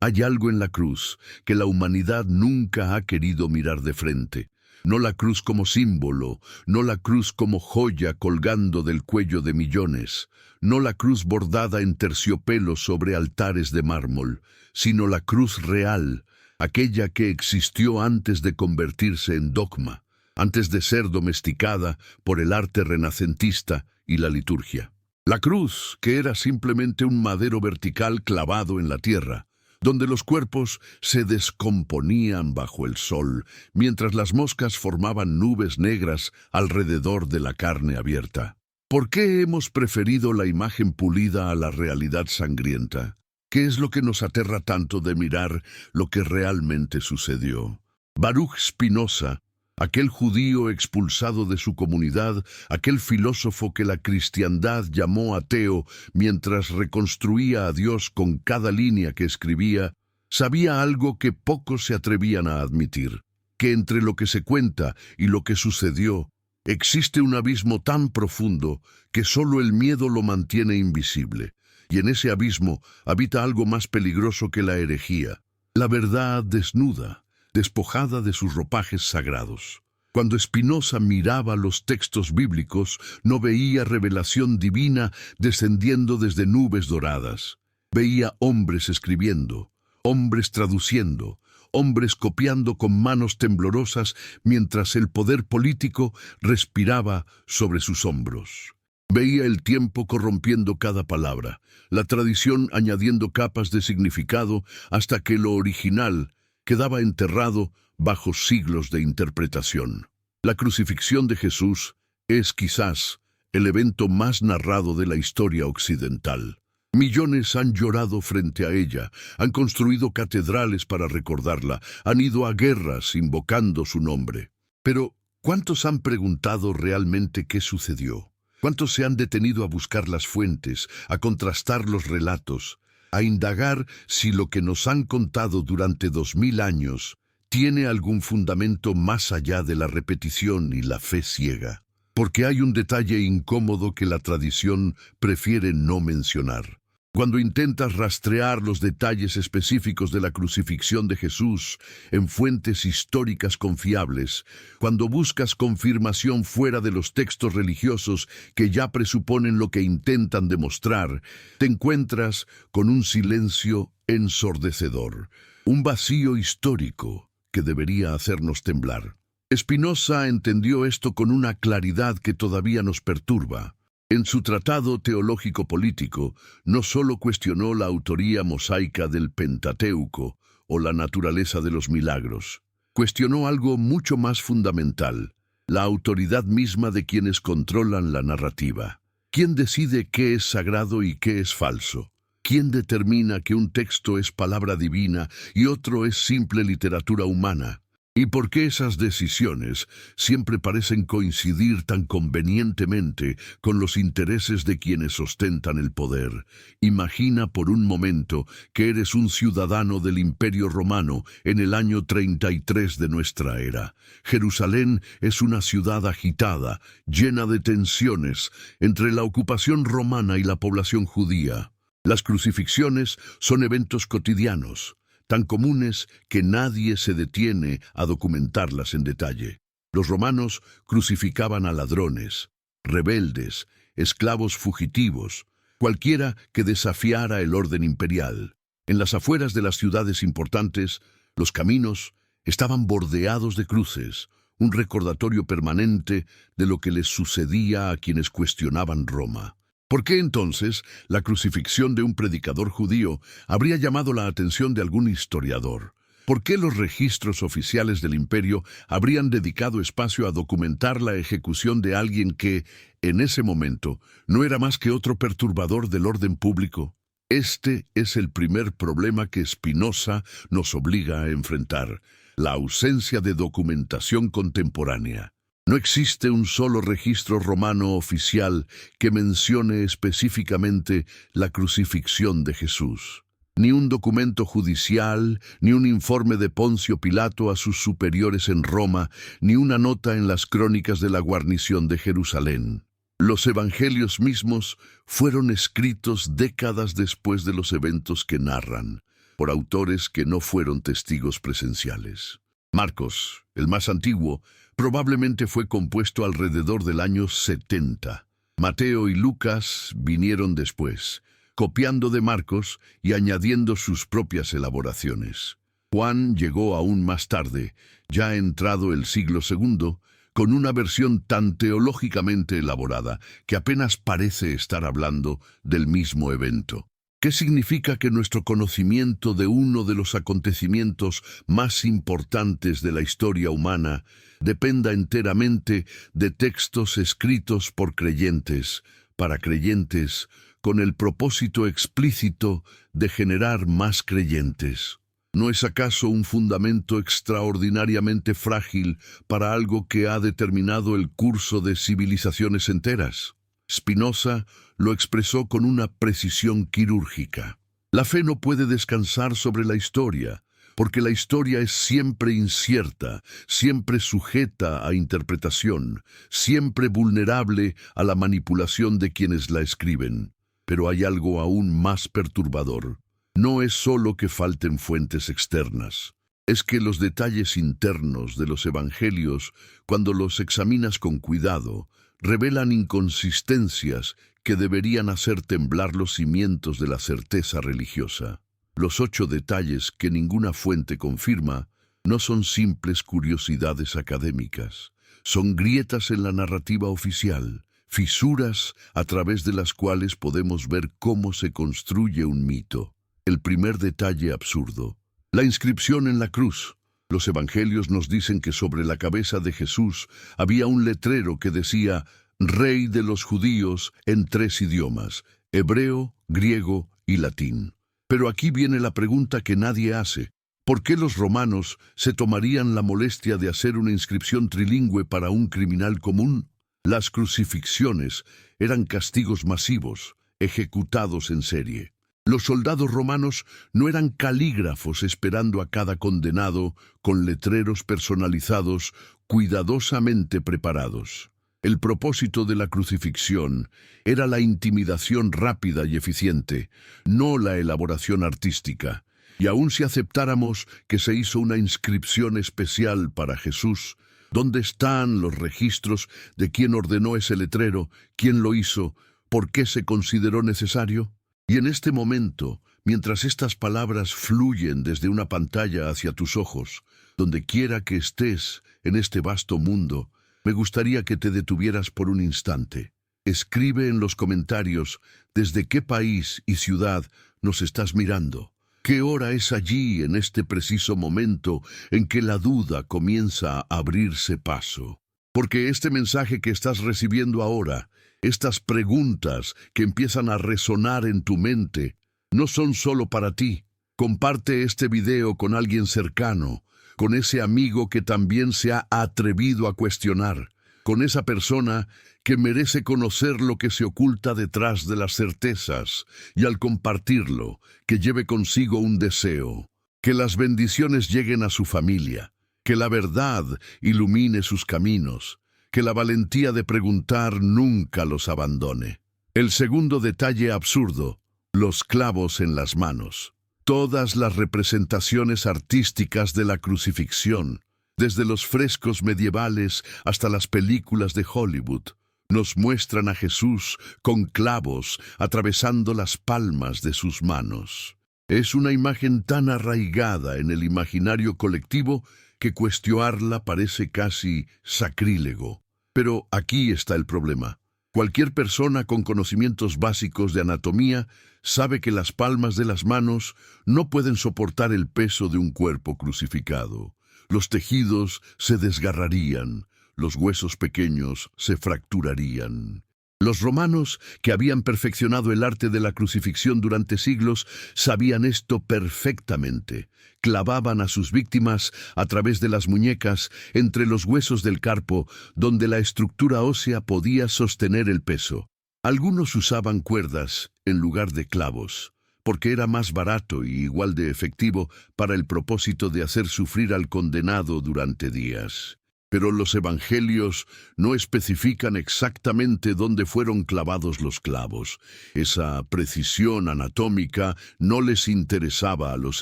Hay algo en la cruz que la humanidad nunca ha querido mirar de frente. No la cruz como símbolo, no la cruz como joya colgando del cuello de millones, no la cruz bordada en terciopelo sobre altares de mármol, sino la cruz real, aquella que existió antes de convertirse en dogma, antes de ser domesticada por el arte renacentista y la liturgia. La cruz, que era simplemente un madero vertical clavado en la tierra, donde los cuerpos se descomponían bajo el sol, mientras las moscas formaban nubes negras alrededor de la carne abierta. ¿Por qué hemos preferido la imagen pulida a la realidad sangrienta? ¿Qué es lo que nos aterra tanto de mirar lo que realmente sucedió? Baruch Spinoza, aquel judío expulsado de su comunidad, aquel filósofo que la cristiandad llamó ateo mientras reconstruía a Dios con cada línea que escribía, sabía algo que pocos se atrevían a admitir, que entre lo que se cuenta y lo que sucedió, existe un abismo tan profundo que solo el miedo lo mantiene invisible, y en ese abismo habita algo más peligroso que la herejía, la verdad desnuda, despojada de sus ropajes sagrados. Cuando Spinoza miraba los textos bíblicos, no veía revelación divina descendiendo desde nubes doradas. Veía hombres escribiendo, hombres traduciendo, hombres copiando con manos temblorosas mientras el poder político respiraba sobre sus hombros. Veía el tiempo corrompiendo cada palabra, la tradición añadiendo capas de significado hasta que lo original quedaba enterrado bajo siglos de interpretación. La crucifixión de Jesús es quizás el evento más narrado de la historia occidental. Millones han llorado frente a ella, han construido catedrales para recordarla, han ido a guerras invocando su nombre. Pero, ¿cuántos han preguntado realmente qué sucedió? ¿Cuántos se han detenido a buscar las fuentes, a contrastar los relatos, a indagar si lo que nos han contado durante 2000 años tiene algún fundamento más allá de la repetición y la fe ciega? Porque hay un detalle incómodo que la tradición prefiere no mencionar. Cuando intentas rastrear los detalles específicos de la crucifixión de Jesús en fuentes históricas confiables, cuando buscas confirmación fuera de los textos religiosos que ya presuponen lo que intentan demostrar, te encuentras con un silencio ensordecedor, un vacío histórico que debería hacernos temblar. Spinoza entendió esto con una claridad que todavía nos perturba. En su tratado teológico-político, no solo cuestionó la autoría mosaica del Pentateuco o la naturaleza de los milagros, cuestionó algo mucho más fundamental, la autoridad misma de quienes controlan la narrativa. ¿Quién decide qué es sagrado y qué es falso? ¿Quién determina que un texto es palabra divina y otro es simple literatura humana? ¿Y por qué esas decisiones siempre parecen coincidir tan convenientemente con los intereses de quienes ostentan el poder? Imagina por un momento que eres un ciudadano del Imperio Romano en el año 33 de nuestra era. Jerusalén es una ciudad agitada, llena de tensiones entre la ocupación romana y la población judía. Las crucifixiones son eventos cotidianos, tan comunes que nadie se detiene a documentarlas en detalle. Los romanos crucificaban a ladrones, rebeldes, esclavos fugitivos, cualquiera que desafiara el orden imperial. En las afueras de las ciudades importantes, los caminos estaban bordeados de cruces, un recordatorio permanente de lo que les sucedía a quienes cuestionaban Roma. ¿Por qué entonces la crucifixión de un predicador judío habría llamado la atención de algún historiador? ¿Por qué los registros oficiales del imperio habrían dedicado espacio a documentar la ejecución de alguien que, en ese momento, no era más que otro perturbador del orden público? Este es el primer problema que Spinoza nos obliga a enfrentar, la ausencia de documentación contemporánea. No existe un solo registro romano oficial que mencione específicamente la crucifixión de Jesús. Ni un documento judicial, ni un informe de Poncio Pilato a sus superiores en Roma, ni una nota en las crónicas de la guarnición de Jerusalén. Los evangelios mismos fueron escritos décadas después de los eventos que narran. por autores que no fueron testigos presenciales. Marcos, el más antiguo, probablemente fue compuesto alrededor del año 70. Mateo y Lucas vinieron después, copiando de Marcos y añadiendo sus propias elaboraciones. Juan llegó aún más tarde, ya entrado el siglo II, con una versión tan teológicamente elaborada que apenas parece estar hablando del mismo evento. ¿Qué significa que nuestro conocimiento de uno de los acontecimientos más importantes de la historia humana dependa enteramente de textos escritos por creyentes, para creyentes, con el propósito explícito de generar más creyentes? ¿No es acaso un fundamento extraordinariamente frágil para algo que ha determinado el curso de civilizaciones enteras? Spinoza lo expresó con una precisión quirúrgica. La fe no puede descansar sobre la historia, porque la historia es siempre incierta, siempre sujeta a interpretación, siempre vulnerable a la manipulación de quienes la escriben. Pero hay algo aún más perturbador. No es solo que falten fuentes externas, es que los detalles internos de los evangelios, cuando los examinas con cuidado, revelan inconsistencias que deberían hacer temblar los cimientos de la certeza religiosa. Los 8 detalles que ninguna fuente confirma no son simples curiosidades académicas, son grietas en la narrativa oficial, fisuras a través de las cuales podemos ver cómo se construye un mito. El primer detalle absurdo: la inscripción en la cruz. Los evangelios nos dicen que sobre la cabeza de Jesús había un letrero que decía «Rey de los judíos» en 3 idiomas, hebreo, griego y latín. Pero aquí viene la pregunta que nadie hace. ¿Por qué los romanos se tomarían la molestia de hacer una inscripción trilingüe para un criminal común? Las crucifixiones eran castigos masivos, ejecutados en serie. Los soldados romanos no eran calígrafos esperando a cada condenado con letreros personalizados cuidadosamente preparados. El propósito de la crucifixión era la intimidación rápida y eficiente, no la elaboración artística. Y aun si aceptáramos que se hizo una inscripción especial para Jesús, ¿dónde están los registros de quién ordenó ese letrero, quién lo hizo, por qué se consideró necesario? Y en este momento, mientras estas palabras fluyen desde una pantalla hacia tus ojos, donde quiera que estés en este vasto mundo, me gustaría que te detuvieras por un instante. Escribe en los comentarios desde qué país y ciudad nos estás mirando. ¿Qué hora es allí en este preciso momento en que la duda comienza a abrirse paso? Porque este mensaje que estás recibiendo ahora, estas preguntas que empiezan a resonar en tu mente, no son solo para ti. Comparte este video con alguien cercano, con ese amigo que también se ha atrevido a cuestionar, con esa persona que merece conocer lo que se oculta detrás de las certezas, y al compartirlo, que lleve consigo un deseo, que las bendiciones lleguen a su familia, que la verdad ilumine sus caminos, que la valentía de preguntar nunca los abandone. El segundo detalle absurdo: los clavos en las manos. Todas las representaciones artísticas de la crucifixión, desde los frescos medievales hasta las películas de Hollywood, nos muestran a Jesús con clavos atravesando las palmas de sus manos. Es una imagen tan arraigada en el imaginario colectivo que cuestionarla parece casi sacrílego. Pero aquí está el problema. Cualquier persona con conocimientos básicos de anatomía sabe que las palmas de las manos no pueden soportar el peso de un cuerpo crucificado. Los tejidos se desgarrarían, los huesos pequeños se fracturarían. Los romanos, que habían perfeccionado el arte de la crucifixión durante siglos, sabían esto perfectamente. Clavaban a sus víctimas a través de las muñecas, entre los huesos del carpo, donde la estructura ósea podía sostener el peso. Algunos usaban cuerdas en lugar de clavos, porque era más barato y igual de efectivo para el propósito de hacer sufrir al condenado durante días. Pero los evangelios no especifican exactamente dónde fueron clavados los clavos. Esa precisión anatómica no les interesaba a los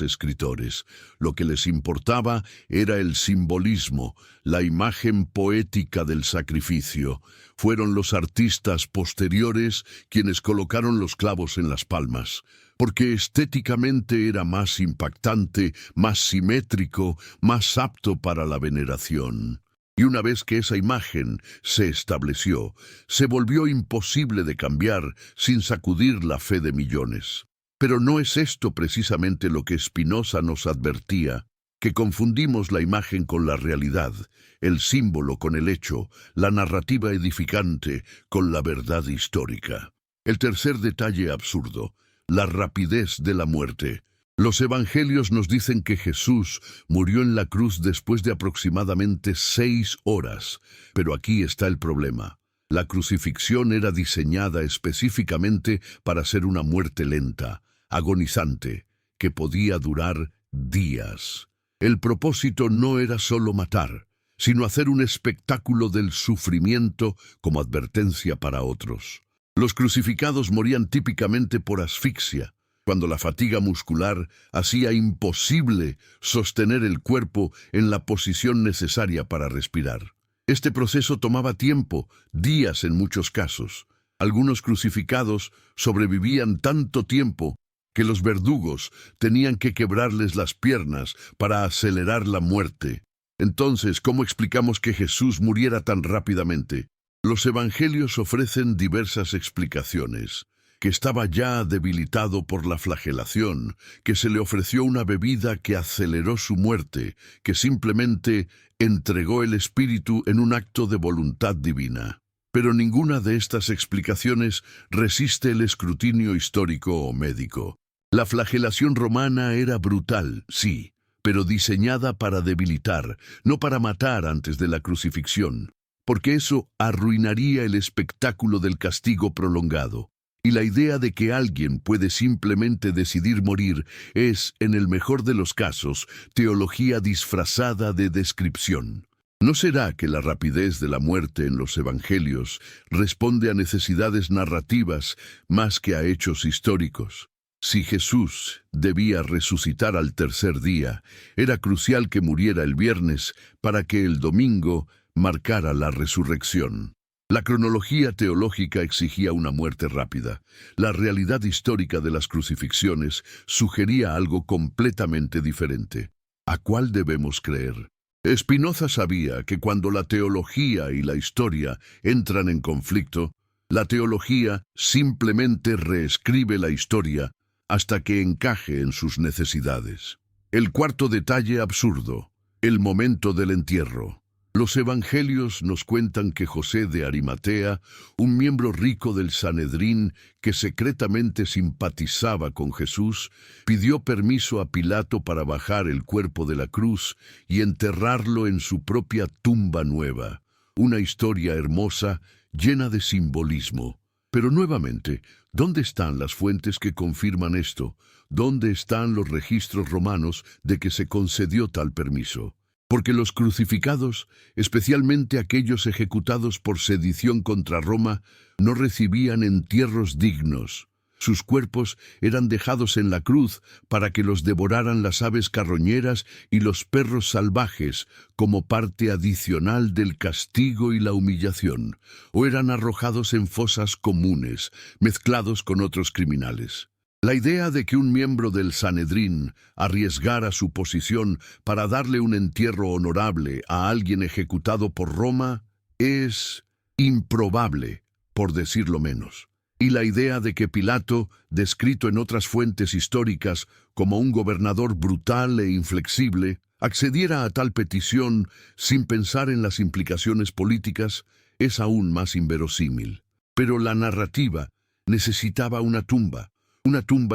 escritores. Lo que les importaba era el simbolismo, la imagen poética del sacrificio. Fueron los artistas posteriores quienes colocaron los clavos en las palmas, porque estéticamente era más impactante, más simétrico, más apto para la veneración. Y una vez que esa imagen se estableció, se volvió imposible de cambiar sin sacudir la fe de millones. Pero no es esto precisamente lo que Spinoza nos advertía, que confundimos la imagen con la realidad, el símbolo con el hecho, la narrativa edificante con la verdad histórica. El tercer detalle absurdo, la rapidez de la muerte. Los evangelios nos dicen que Jesús murió en la cruz después de aproximadamente 6 horas, pero aquí está el problema. La crucifixión era diseñada específicamente para ser una muerte lenta, agonizante, que podía durar días. El propósito no era solo matar, sino hacer un espectáculo del sufrimiento como advertencia para otros. Los crucificados morían típicamente por asfixia, cuando la fatiga muscular hacía imposible sostener el cuerpo en la posición necesaria para respirar. Este proceso tomaba tiempo, días en muchos casos. Algunos crucificados sobrevivían tanto tiempo que los verdugos tenían que quebrarles las piernas para acelerar la muerte. Entonces, ¿cómo explicamos que Jesús muriera tan rápidamente? Los evangelios ofrecen diversas explicaciones. Que estaba ya debilitado por la flagelación, que se le ofreció una bebida que aceleró su muerte, que simplemente entregó el espíritu en un acto de voluntad divina. Pero ninguna de estas explicaciones resiste el escrutinio histórico o médico. La flagelación romana era brutal, sí, pero diseñada para debilitar, no para matar antes de la crucifixión, porque eso arruinaría el espectáculo del castigo prolongado. Y la idea de que alguien puede simplemente decidir morir es, en el mejor de los casos, teología disfrazada de descripción. ¿No será que la rapidez de la muerte en los evangelios responde a necesidades narrativas más que a hechos históricos? Si Jesús debía resucitar al tercer día, era crucial que muriera el viernes para que el domingo marcara la resurrección. La cronología teológica exigía una muerte rápida. La realidad histórica de las crucifixiones sugería algo completamente diferente. ¿A cuál debemos creer? Spinoza sabía que cuando la teología y la historia entran en conflicto, la teología simplemente reescribe la historia hasta que encaje en sus necesidades. El cuarto detalle absurdo, el momento del entierro. Los evangelios nos cuentan que José de Arimatea, un miembro rico del Sanedrín que secretamente simpatizaba con Jesús, pidió permiso a Pilato para bajar el cuerpo de la cruz y enterrarlo en su propia tumba nueva. Una historia hermosa, llena de simbolismo. Pero nuevamente, ¿dónde están las fuentes que confirman esto? ¿Dónde están los registros romanos de que se concedió tal permiso? Porque los crucificados, especialmente aquellos ejecutados por sedición contra Roma, no recibían entierros dignos. Sus cuerpos eran dejados en la cruz para que los devoraran las aves carroñeras y los perros salvajes como parte adicional del castigo y la humillación, o eran arrojados en fosas comunes, mezclados con otros criminales. La idea de que un miembro del Sanedrín arriesgara su posición para darle un entierro honorable a alguien ejecutado por Roma es improbable, por decirlo menos. Y la idea de que Pilato, descrito en otras fuentes históricas como un gobernador brutal e inflexible, accediera a tal petición sin pensar en las implicaciones políticas es aún más inverosímil. Pero la narrativa necesitaba una tumba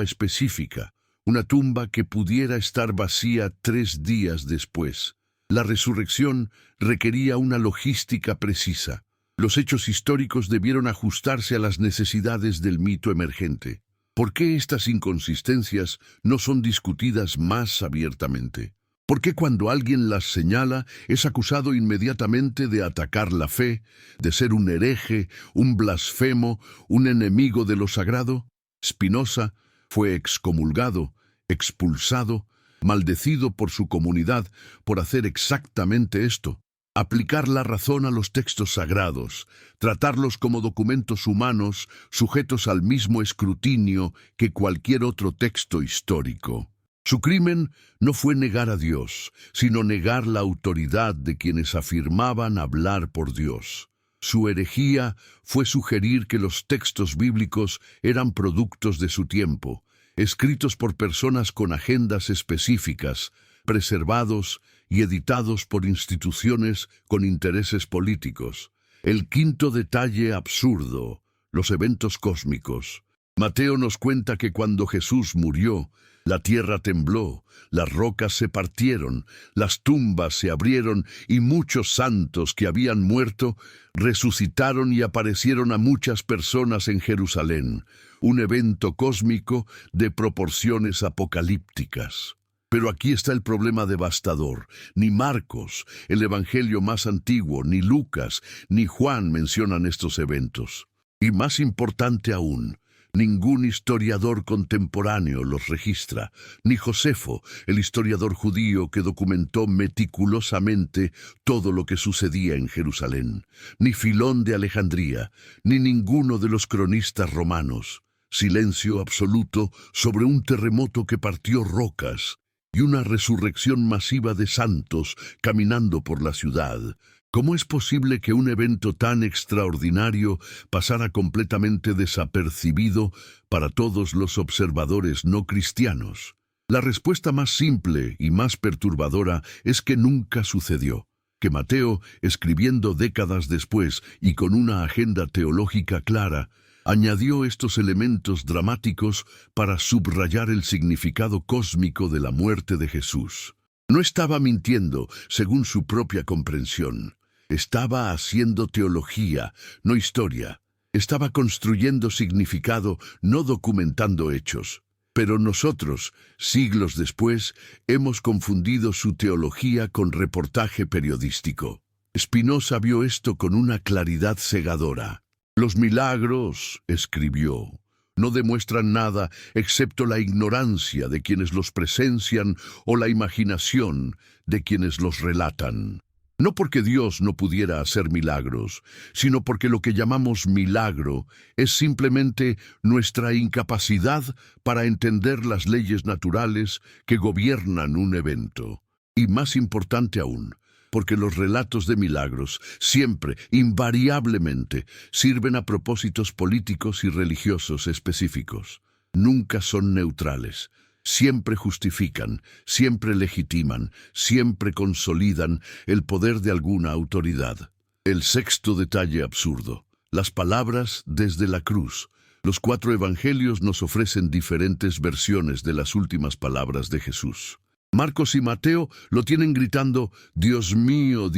específica, una tumba que pudiera estar vacía 3 días después. La resurrección requería una logística precisa. Los hechos históricos debieron ajustarse a las necesidades del mito emergente. ¿Por qué estas inconsistencias no son discutidas más abiertamente? ¿Por qué cuando alguien las señala es acusado inmediatamente de atacar la fe, de ser un hereje, un blasfemo, un enemigo de lo sagrado? Spinoza fue excomulgado, expulsado, maldecido por su comunidad por hacer exactamente esto: aplicar la razón a los textos sagrados, tratarlos como documentos humanos sujetos al mismo escrutinio que cualquier otro texto histórico. Su crimen no fue negar a Dios, sino negar la autoridad de quienes afirmaban hablar por Dios. Su herejía fue sugerir que los textos bíblicos eran productos de su tiempo, escritos por personas con agendas específicas, preservados y editados por instituciones con intereses políticos. El quinto detalle absurdo: los eventos cósmicos. Mateo nos cuenta que cuando Jesús murió, la tierra tembló, las rocas se partieron, las tumbas se abrieron y muchos santos que habían muerto resucitaron y aparecieron a muchas personas en Jerusalén. Un evento cósmico de proporciones apocalípticas. Pero aquí está el problema devastador. Ni Marcos, el evangelio más antiguo, ni Lucas, ni Juan mencionan estos eventos. Y más importante aún, ningún historiador contemporáneo los registra, ni Josefo, el historiador judío que documentó meticulosamente todo lo que sucedía en Jerusalén, ni Filón de Alejandría, ni ninguno de los cronistas romanos. Silencio absoluto sobre un terremoto que partió rocas y una resurrección masiva de santos caminando por la ciudad. ¿Cómo es posible que un evento tan extraordinario pasara completamente desapercibido para todos los observadores no cristianos? La respuesta más simple y más perturbadora es que nunca sucedió. Que Mateo, escribiendo décadas después y con una agenda teológica clara, añadió estos elementos dramáticos para subrayar el significado cósmico de la muerte de Jesús. No estaba mintiendo, según su propia comprensión. Estaba haciendo teología, no historia. Estaba construyendo significado, no documentando hechos. Pero nosotros, siglos después, hemos confundido su teología con reportaje periodístico. Spinoza vio esto con una claridad cegadora. Los milagros, escribió, no demuestran nada excepto la ignorancia de quienes los presencian o la imaginación de quienes los relatan. No porque Dios no pudiera hacer milagros, sino porque lo que llamamos milagro es simplemente nuestra incapacidad para entender las leyes naturales que gobiernan un evento. Y más importante aún, porque los relatos de milagros siempre, invariablemente, sirven a propósitos políticos y religiosos específicos. Nunca son neutrales. Siempre justifican, siempre legitiman, siempre consolidan el poder de alguna autoridad. El sexto detalle absurdo: las palabras desde la cruz. Los 4 evangelios nos ofrecen diferentes versiones de las últimas palabras de Jesús. Marcos y Mateo lo tienen gritando: Dios mío,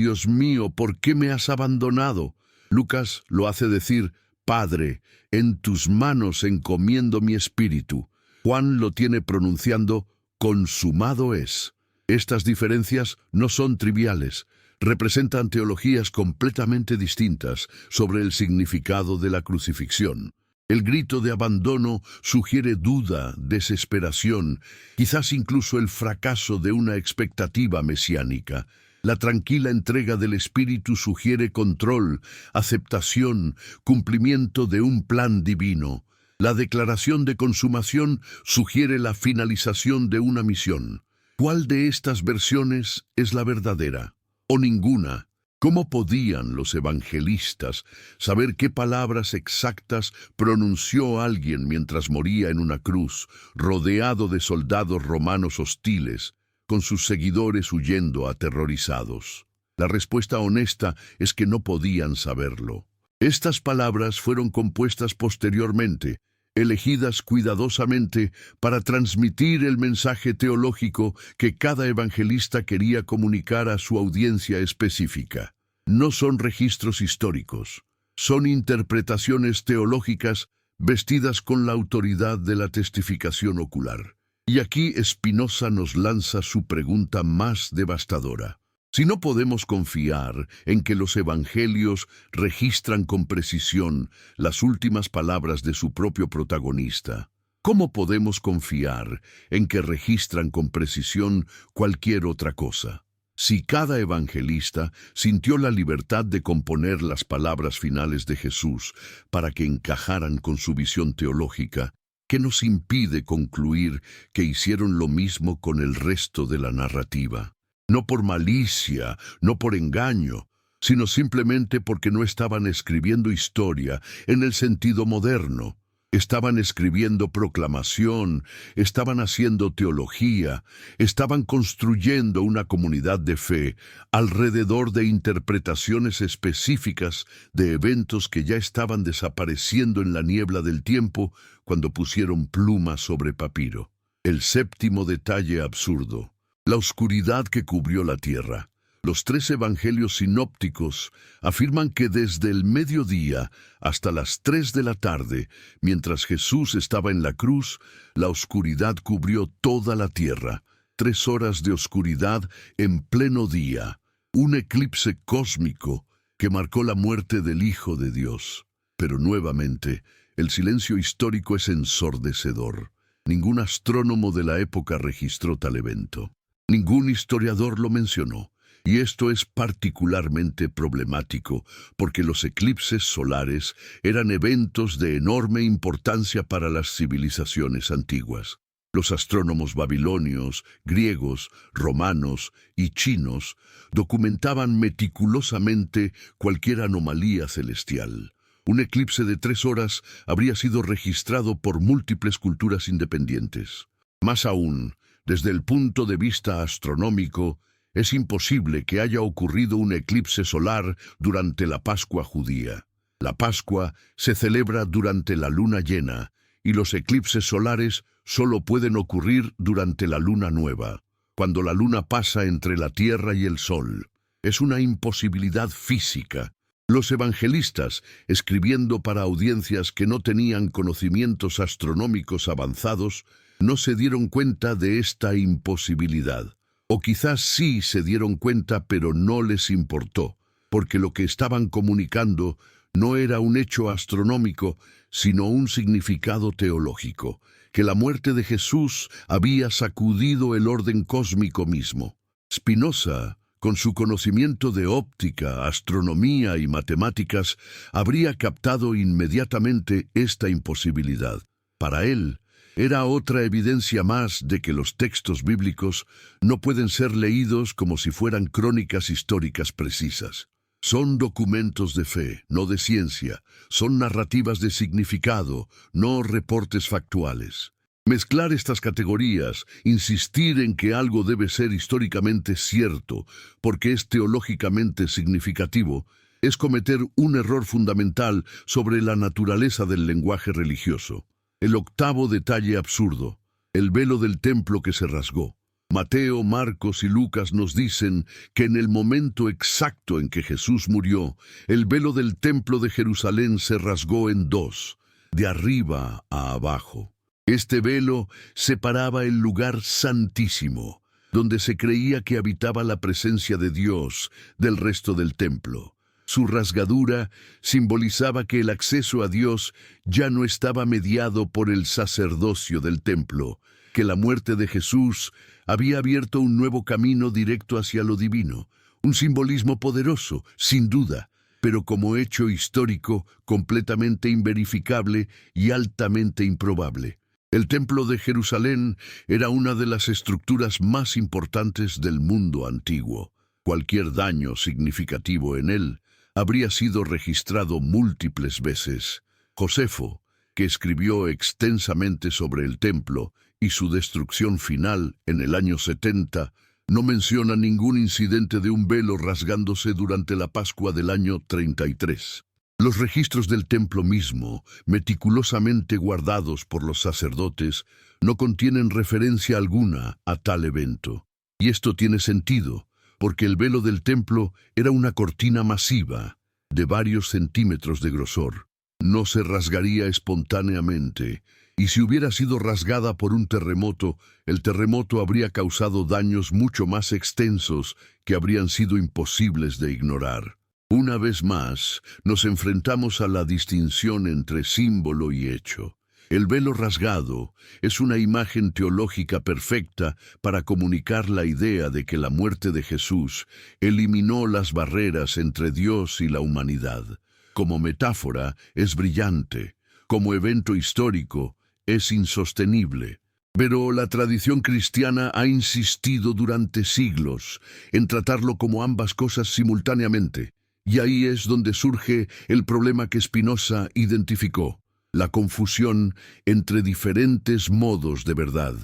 ¿por qué me has abandonado? Lucas lo hace decir: Padre, en tus manos encomiendo mi espíritu. Juan lo tiene pronunciando: consumado es. Estas diferencias no son triviales. Representan teologías completamente distintas sobre el significado de la crucifixión. El grito de abandono sugiere duda, desesperación, quizás incluso el fracaso de una expectativa mesiánica. La tranquila entrega del Espíritu sugiere control, aceptación, cumplimiento de un plan divino. La declaración de consumación sugiere la finalización de una misión. ¿Cuál de estas versiones es la verdadera? ¿O ninguna? ¿Cómo podían los evangelistas saber qué palabras exactas pronunció alguien mientras moría en una cruz, rodeado de soldados romanos hostiles, con sus seguidores huyendo aterrorizados? La respuesta honesta es que no podían saberlo. Estas palabras fueron compuestas posteriormente, elegidas cuidadosamente para transmitir el mensaje teológico que cada evangelista quería comunicar a su audiencia específica. No son registros históricos, son interpretaciones teológicas vestidas con la autoridad de la testificación ocular. Y aquí Spinoza nos lanza su pregunta más devastadora. Si no podemos confiar en que los evangelios registran con precisión las últimas palabras de su propio protagonista, ¿cómo podemos confiar en que registran con precisión cualquier otra cosa? Si cada evangelista sintió la libertad de componer las palabras finales de Jesús para que encajaran con su visión teológica, ¿qué nos impide concluir que hicieron lo mismo con el resto de la narrativa? No por malicia, no por engaño, sino simplemente porque no estaban escribiendo historia en el sentido moderno. Estaban escribiendo proclamación, estaban haciendo teología, estaban construyendo una comunidad de fe alrededor de interpretaciones específicas de eventos que ya estaban desapareciendo en la niebla del tiempo cuando pusieron pluma sobre papiro. El séptimo detalle absurdo: la oscuridad que cubrió la tierra. Los 3 evangelios sinópticos afirman que desde el mediodía hasta las 3 de la tarde, mientras Jesús estaba en la cruz, la oscuridad cubrió toda la tierra. 3 horas de oscuridad en pleno día. Un eclipse cósmico que marcó la muerte del Hijo de Dios. Pero nuevamente, el silencio histórico es ensordecedor. Ningún astrónomo de la época registró tal evento. Ningún historiador lo mencionó. Y esto es particularmente problemático porque los eclipses solares eran eventos de enorme importancia para las civilizaciones antiguas. Los astrónomos babilonios, griegos, romanos y chinos documentaban meticulosamente cualquier anomalía celestial. Un eclipse de 3 horas habría sido registrado por múltiples culturas independientes. Más aún, desde el punto de vista astronómico, es imposible que haya ocurrido un eclipse solar durante la Pascua judía. La Pascua se celebra durante la luna llena, y los eclipses solares solo pueden ocurrir durante la luna nueva, cuando la luna pasa entre la tierra y el sol. Es una imposibilidad física. Los evangelistas, escribiendo para audiencias que no tenían conocimientos astronómicos avanzados, no se dieron cuenta de esta imposibilidad. O quizás sí se dieron cuenta, pero no les importó, porque lo que estaban comunicando no era un hecho astronómico, sino un significado teológico, que la muerte de Jesús había sacudido el orden cósmico mismo. Spinoza, con su conocimiento de óptica, astronomía y matemáticas, habría captado inmediatamente esta imposibilidad. Para él, era otra evidencia más de que los textos bíblicos no pueden ser leídos como si fueran crónicas históricas precisas. Son documentos de fe, no de ciencia. Son narrativas de significado, no reportes factuales. Mezclar estas categorías, insistir en que algo debe ser históricamente cierto porque es teológicamente significativo, es cometer un error fundamental sobre la naturaleza del lenguaje religioso. El octavo detalle absurdo: el velo del templo que se rasgó. Mateo, Marcos y Lucas nos dicen que en el momento exacto en que Jesús murió, el velo del templo de Jerusalén se rasgó en 2, de arriba a abajo. Este velo separaba el lugar santísimo, donde se creía que habitaba la presencia de Dios, del resto del templo. Su rasgadura simbolizaba que el acceso a Dios ya no estaba mediado por el sacerdocio del templo, que la muerte de Jesús había abierto un nuevo camino directo hacia lo divino, un simbolismo poderoso, sin duda, pero como hecho histórico completamente inverificable y altamente improbable. El templo de Jerusalén era una de las estructuras más importantes del mundo antiguo. Cualquier daño significativo en él habría sido registrado múltiples veces. Josefo, que escribió extensamente sobre el templo y su destrucción final en el año 70, no menciona ningún incidente de un velo rasgándose durante la Pascua del año 33. Los registros del templo mismo, meticulosamente guardados por los sacerdotes, no contienen referencia alguna a tal evento. Y esto tiene sentido, porque el velo del templo era una cortina masiva, de varios centímetros de grosor. No se rasgaría espontáneamente, Y si hubiera sido rasgada por un terremoto, el terremoto habría causado daños mucho más extensos que habrían sido imposibles de ignorar. Una vez más, nos enfrentamos a la distinción entre símbolo y hecho. El velo rasgado es una imagen teológica perfecta para comunicar la idea de que la muerte de Jesús eliminó las barreras entre Dios y la humanidad. Como metáfora, es brillante. Como evento histórico, es insostenible. Pero la tradición cristiana ha insistido durante siglos en tratarlo como ambas cosas simultáneamente. Y ahí es donde surge el problema que Spinoza identificó: la confusión entre diferentes modos de verdad.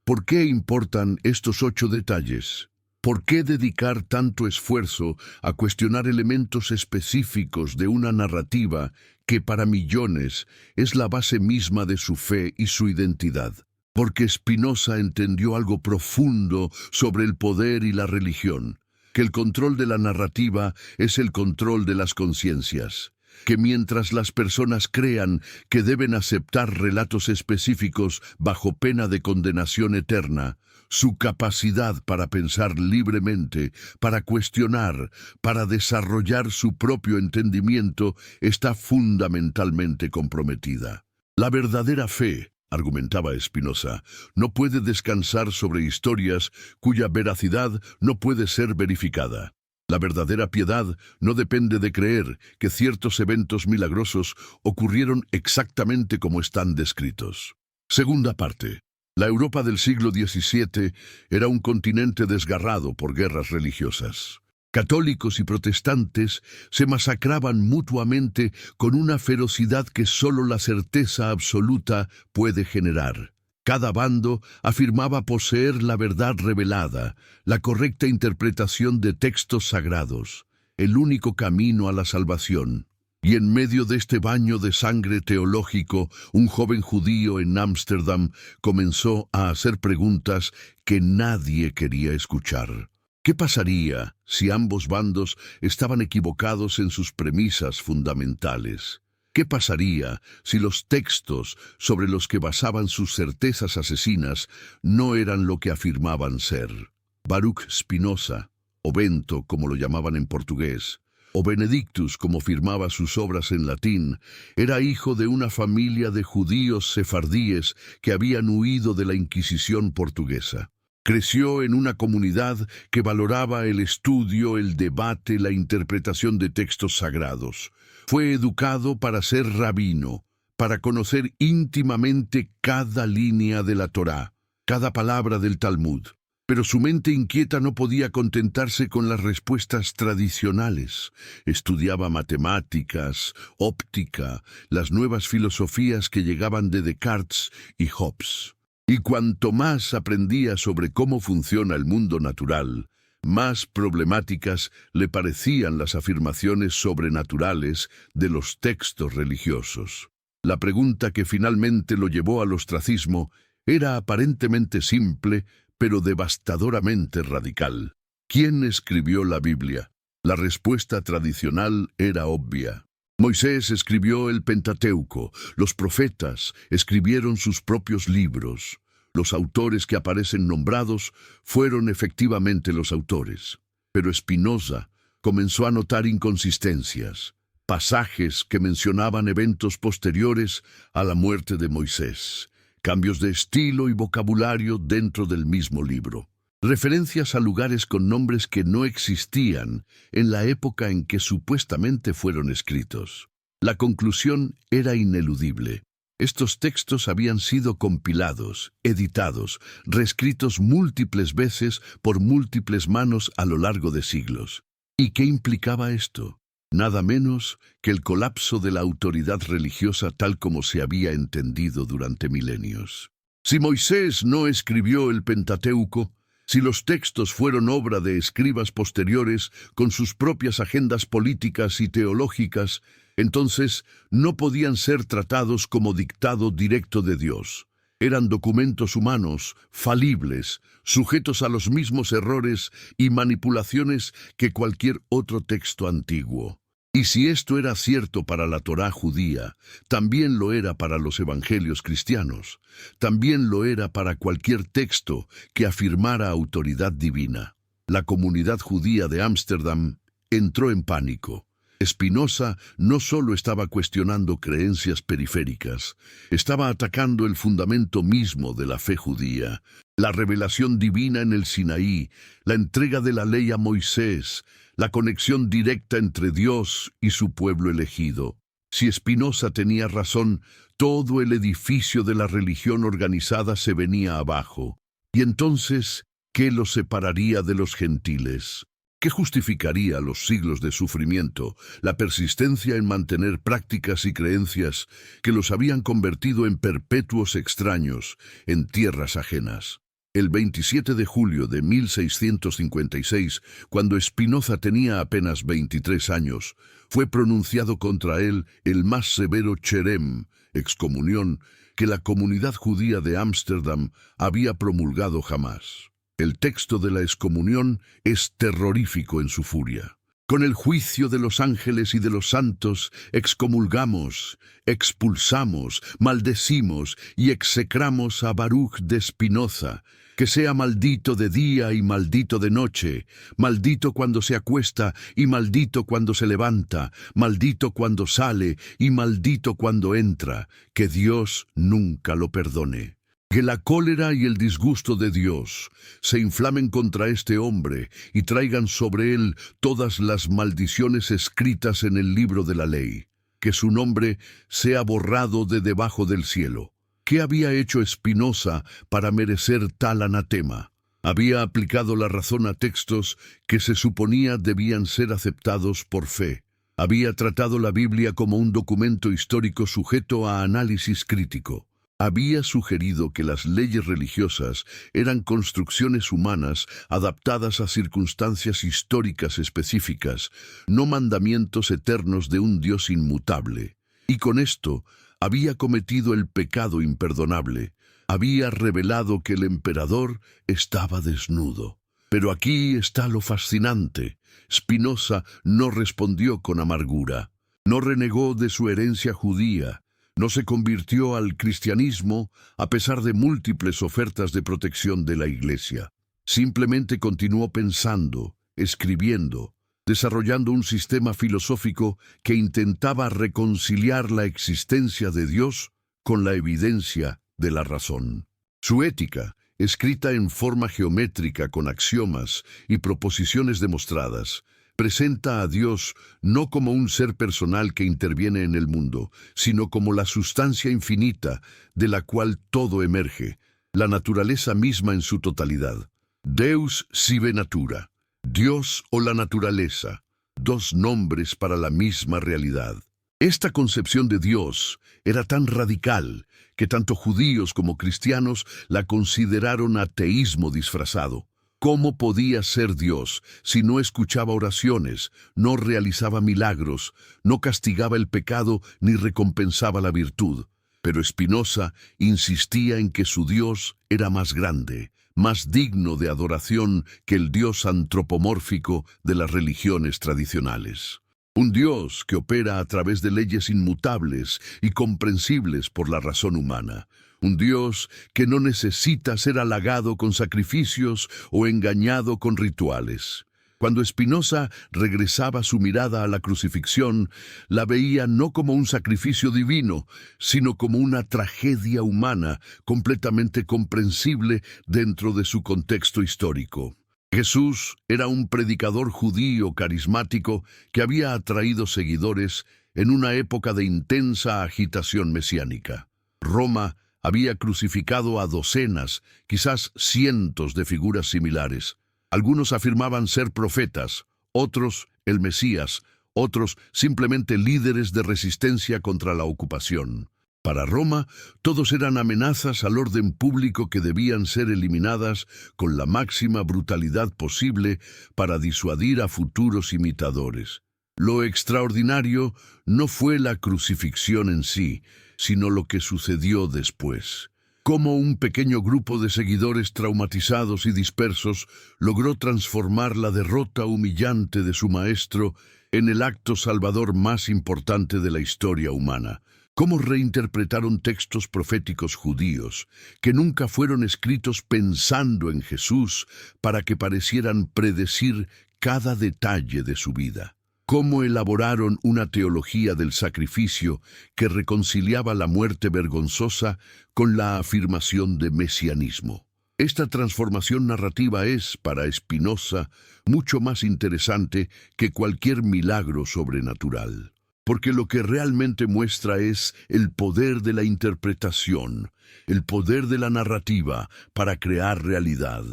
¿Por qué importan estos 8 detalles? ¿Por qué dedicar tanto esfuerzo a cuestionar elementos específicos de una narrativa que para millones es la base misma de su fe y su identidad? Porque Spinoza entendió algo profundo sobre el poder y la religión, que el control de la narrativa es el control de las conciencias, que mientras las personas crean que deben aceptar relatos específicos bajo pena de condenación eterna, su capacidad para pensar libremente, para cuestionar, para desarrollar su propio entendimiento está fundamentalmente comprometida. La verdadera fe, argumentaba Spinoza, no puede descansar sobre historias cuya veracidad no puede ser verificada. La verdadera piedad no depende de creer que ciertos eventos milagrosos ocurrieron exactamente como están descritos. Segunda parte. La Europa del siglo XVII era un continente desgarrado por guerras religiosas. Católicos y protestantes se masacraban mutuamente con una ferocidad que solo la certeza absoluta puede generar. Cada bando afirmaba poseer la verdad revelada, la correcta interpretación de textos sagrados, el único camino a la salvación. Y en medio de este baño de sangre teológico, un joven judío en Ámsterdam comenzó a hacer preguntas que nadie quería escuchar. ¿Qué pasaría si ambos bandos estaban equivocados en sus premisas fundamentales? ¿Qué pasaría si los textos sobre los que basaban sus certezas asesinas no eran lo que afirmaban ser? Baruch Spinoza, o Bento como lo llamaban en portugués, o Benedictus como firmaba sus obras en latín, era hijo de una familia de judíos sefardíes que habían huido de la Inquisición portuguesa. Creció en una comunidad que valoraba el estudio, el debate, la interpretación de textos sagrados. Fue educado para ser rabino, para conocer íntimamente cada línea de la Torá, cada palabra del Talmud. Pero su mente inquieta no podía contentarse con las respuestas tradicionales. Estudiaba matemáticas, óptica, las nuevas filosofías que llegaban de Descartes y Hobbes. Y cuanto más aprendía sobre cómo funciona el mundo natural, más problemáticas le parecían las afirmaciones sobrenaturales de los textos religiosos. La pregunta que finalmente lo llevó al ostracismo era aparentemente simple, pero devastadoramente radical. ¿Quién escribió la Biblia? La respuesta tradicional era obvia. Moisés escribió el Pentateuco, los profetas escribieron sus propios libros. Los autores que aparecen nombrados fueron efectivamente los autores. Pero Spinoza comenzó a notar inconsistencias, pasajes que mencionaban eventos posteriores a la muerte de Moisés, cambios de estilo y vocabulario dentro del mismo libro, referencias a lugares con nombres que no existían en la época en que supuestamente fueron escritos. La conclusión era ineludible. Estos textos habían sido compilados, editados, reescritos múltiples veces por múltiples manos a lo largo de siglos. ¿Y qué implicaba esto? Nada menos que el colapso de la autoridad religiosa tal como se había entendido durante milenios. Si Moisés no escribió el Pentateuco, si los textos fueron obra de escribas posteriores con sus propias agendas políticas y teológicas, entonces no podían ser tratados como dictado directo de Dios. Eran documentos humanos, falibles, sujetos a los mismos errores y manipulaciones que cualquier otro texto antiguo. Y si esto era cierto para la Torá judía, también lo era para los evangelios cristianos, también lo era para cualquier texto que afirmara autoridad divina. La comunidad judía de Ámsterdam entró en pánico. Spinoza no solo estaba cuestionando creencias periféricas, estaba atacando el fundamento mismo de la fe judía, la revelación divina en el Sinaí, la entrega de la ley a Moisés, la conexión directa entre Dios y su pueblo elegido. Si Spinoza tenía razón, todo el edificio de la religión organizada se venía abajo. Y entonces, ¿qué los separaría de los gentiles? ¿Qué justificaría los siglos de sufrimiento, la persistencia en mantener prácticas y creencias que los habían convertido en perpetuos extraños en tierras ajenas? El 27 de julio de 1656, cuando Spinoza tenía apenas 23 años, fue pronunciado contra él el más severo cherem, excomunión, que la comunidad judía de Ámsterdam había promulgado jamás. El texto de la excomunión es terrorífico en su furia. Con el juicio de los ángeles y de los santos, excomulgamos, expulsamos, maldecimos y execramos a Baruch de Spinoza, que sea maldito de día y maldito de noche, maldito cuando se acuesta y maldito cuando se levanta, maldito cuando sale y maldito cuando entra, que Dios nunca lo perdone. Que la cólera y el disgusto de Dios se inflamen contra este hombre y traigan sobre él todas las maldiciones escritas en el libro de la ley. Que su nombre sea borrado de debajo del cielo. ¿Qué había hecho Spinoza para merecer tal anatema? Había aplicado la razón a textos que se suponía debían ser aceptados por fe. Había tratado la Biblia como un documento histórico sujeto a análisis crítico. Había sugerido que las leyes religiosas eran construcciones humanas adaptadas a circunstancias históricas específicas, no mandamientos eternos de un Dios inmutable. Y con esto había cometido el pecado imperdonable. Había revelado que el emperador estaba desnudo. Pero aquí está lo fascinante. Spinoza no respondió con amargura. No renegó de su herencia judía. No se convirtió al cristianismo a pesar de múltiples ofertas de protección de la Iglesia. Simplemente continuó pensando, escribiendo, desarrollando un sistema filosófico que intentaba reconciliar la existencia de Dios con la evidencia de la razón. Su ética, escrita en forma geométrica con axiomas y proposiciones demostradas, presenta a Dios no como un ser personal que interviene en el mundo, sino como la sustancia infinita de la cual todo emerge, la naturaleza misma en su totalidad. Deus sive natura, Dios o la naturaleza, dos nombres para la misma realidad. Esta concepción de Dios era tan radical que tanto judíos como cristianos la consideraron ateísmo disfrazado. ¿Cómo podía ser Dios si no escuchaba oraciones, no realizaba milagros, no castigaba el pecado ni recompensaba la virtud? Pero Spinoza insistía en que su Dios era más grande, más digno de adoración que el Dios antropomórfico de las religiones tradicionales. Un Dios que opera a través de leyes inmutables y comprensibles por la razón humana. Un Dios que no necesita ser halagado con sacrificios o engañado con rituales. Cuando Spinoza regresaba su mirada a la crucifixión, la veía no como un sacrificio divino, sino como una tragedia humana completamente comprensible dentro de su contexto histórico. Jesús era un predicador judío carismático que había atraído seguidores en una época de intensa agitación mesiánica. Roma había crucificado a docenas, quizás cientos de figuras similares. Algunos afirmaban ser profetas, otros el Mesías, otros simplemente líderes de resistencia contra la ocupación. Para Roma, todos eran amenazas al orden público que debían ser eliminadas con la máxima brutalidad posible para disuadir a futuros imitadores. Lo extraordinario no fue la crucifixión en sí, sino lo que sucedió después. Cómo un pequeño grupo de seguidores traumatizados y dispersos logró transformar la derrota humillante de su maestro en el acto salvador más importante de la historia humana. Cómo reinterpretaron textos proféticos judíos que nunca fueron escritos pensando en Jesús para que parecieran predecir cada detalle de su vida. Cómo elaboraron una teología del sacrificio que reconciliaba la muerte vergonzosa con la afirmación de mesianismo. Esta transformación narrativa es, para Spinoza, mucho más interesante que cualquier milagro sobrenatural, porque lo que realmente muestra es el poder de la interpretación, el poder de la narrativa para crear realidad.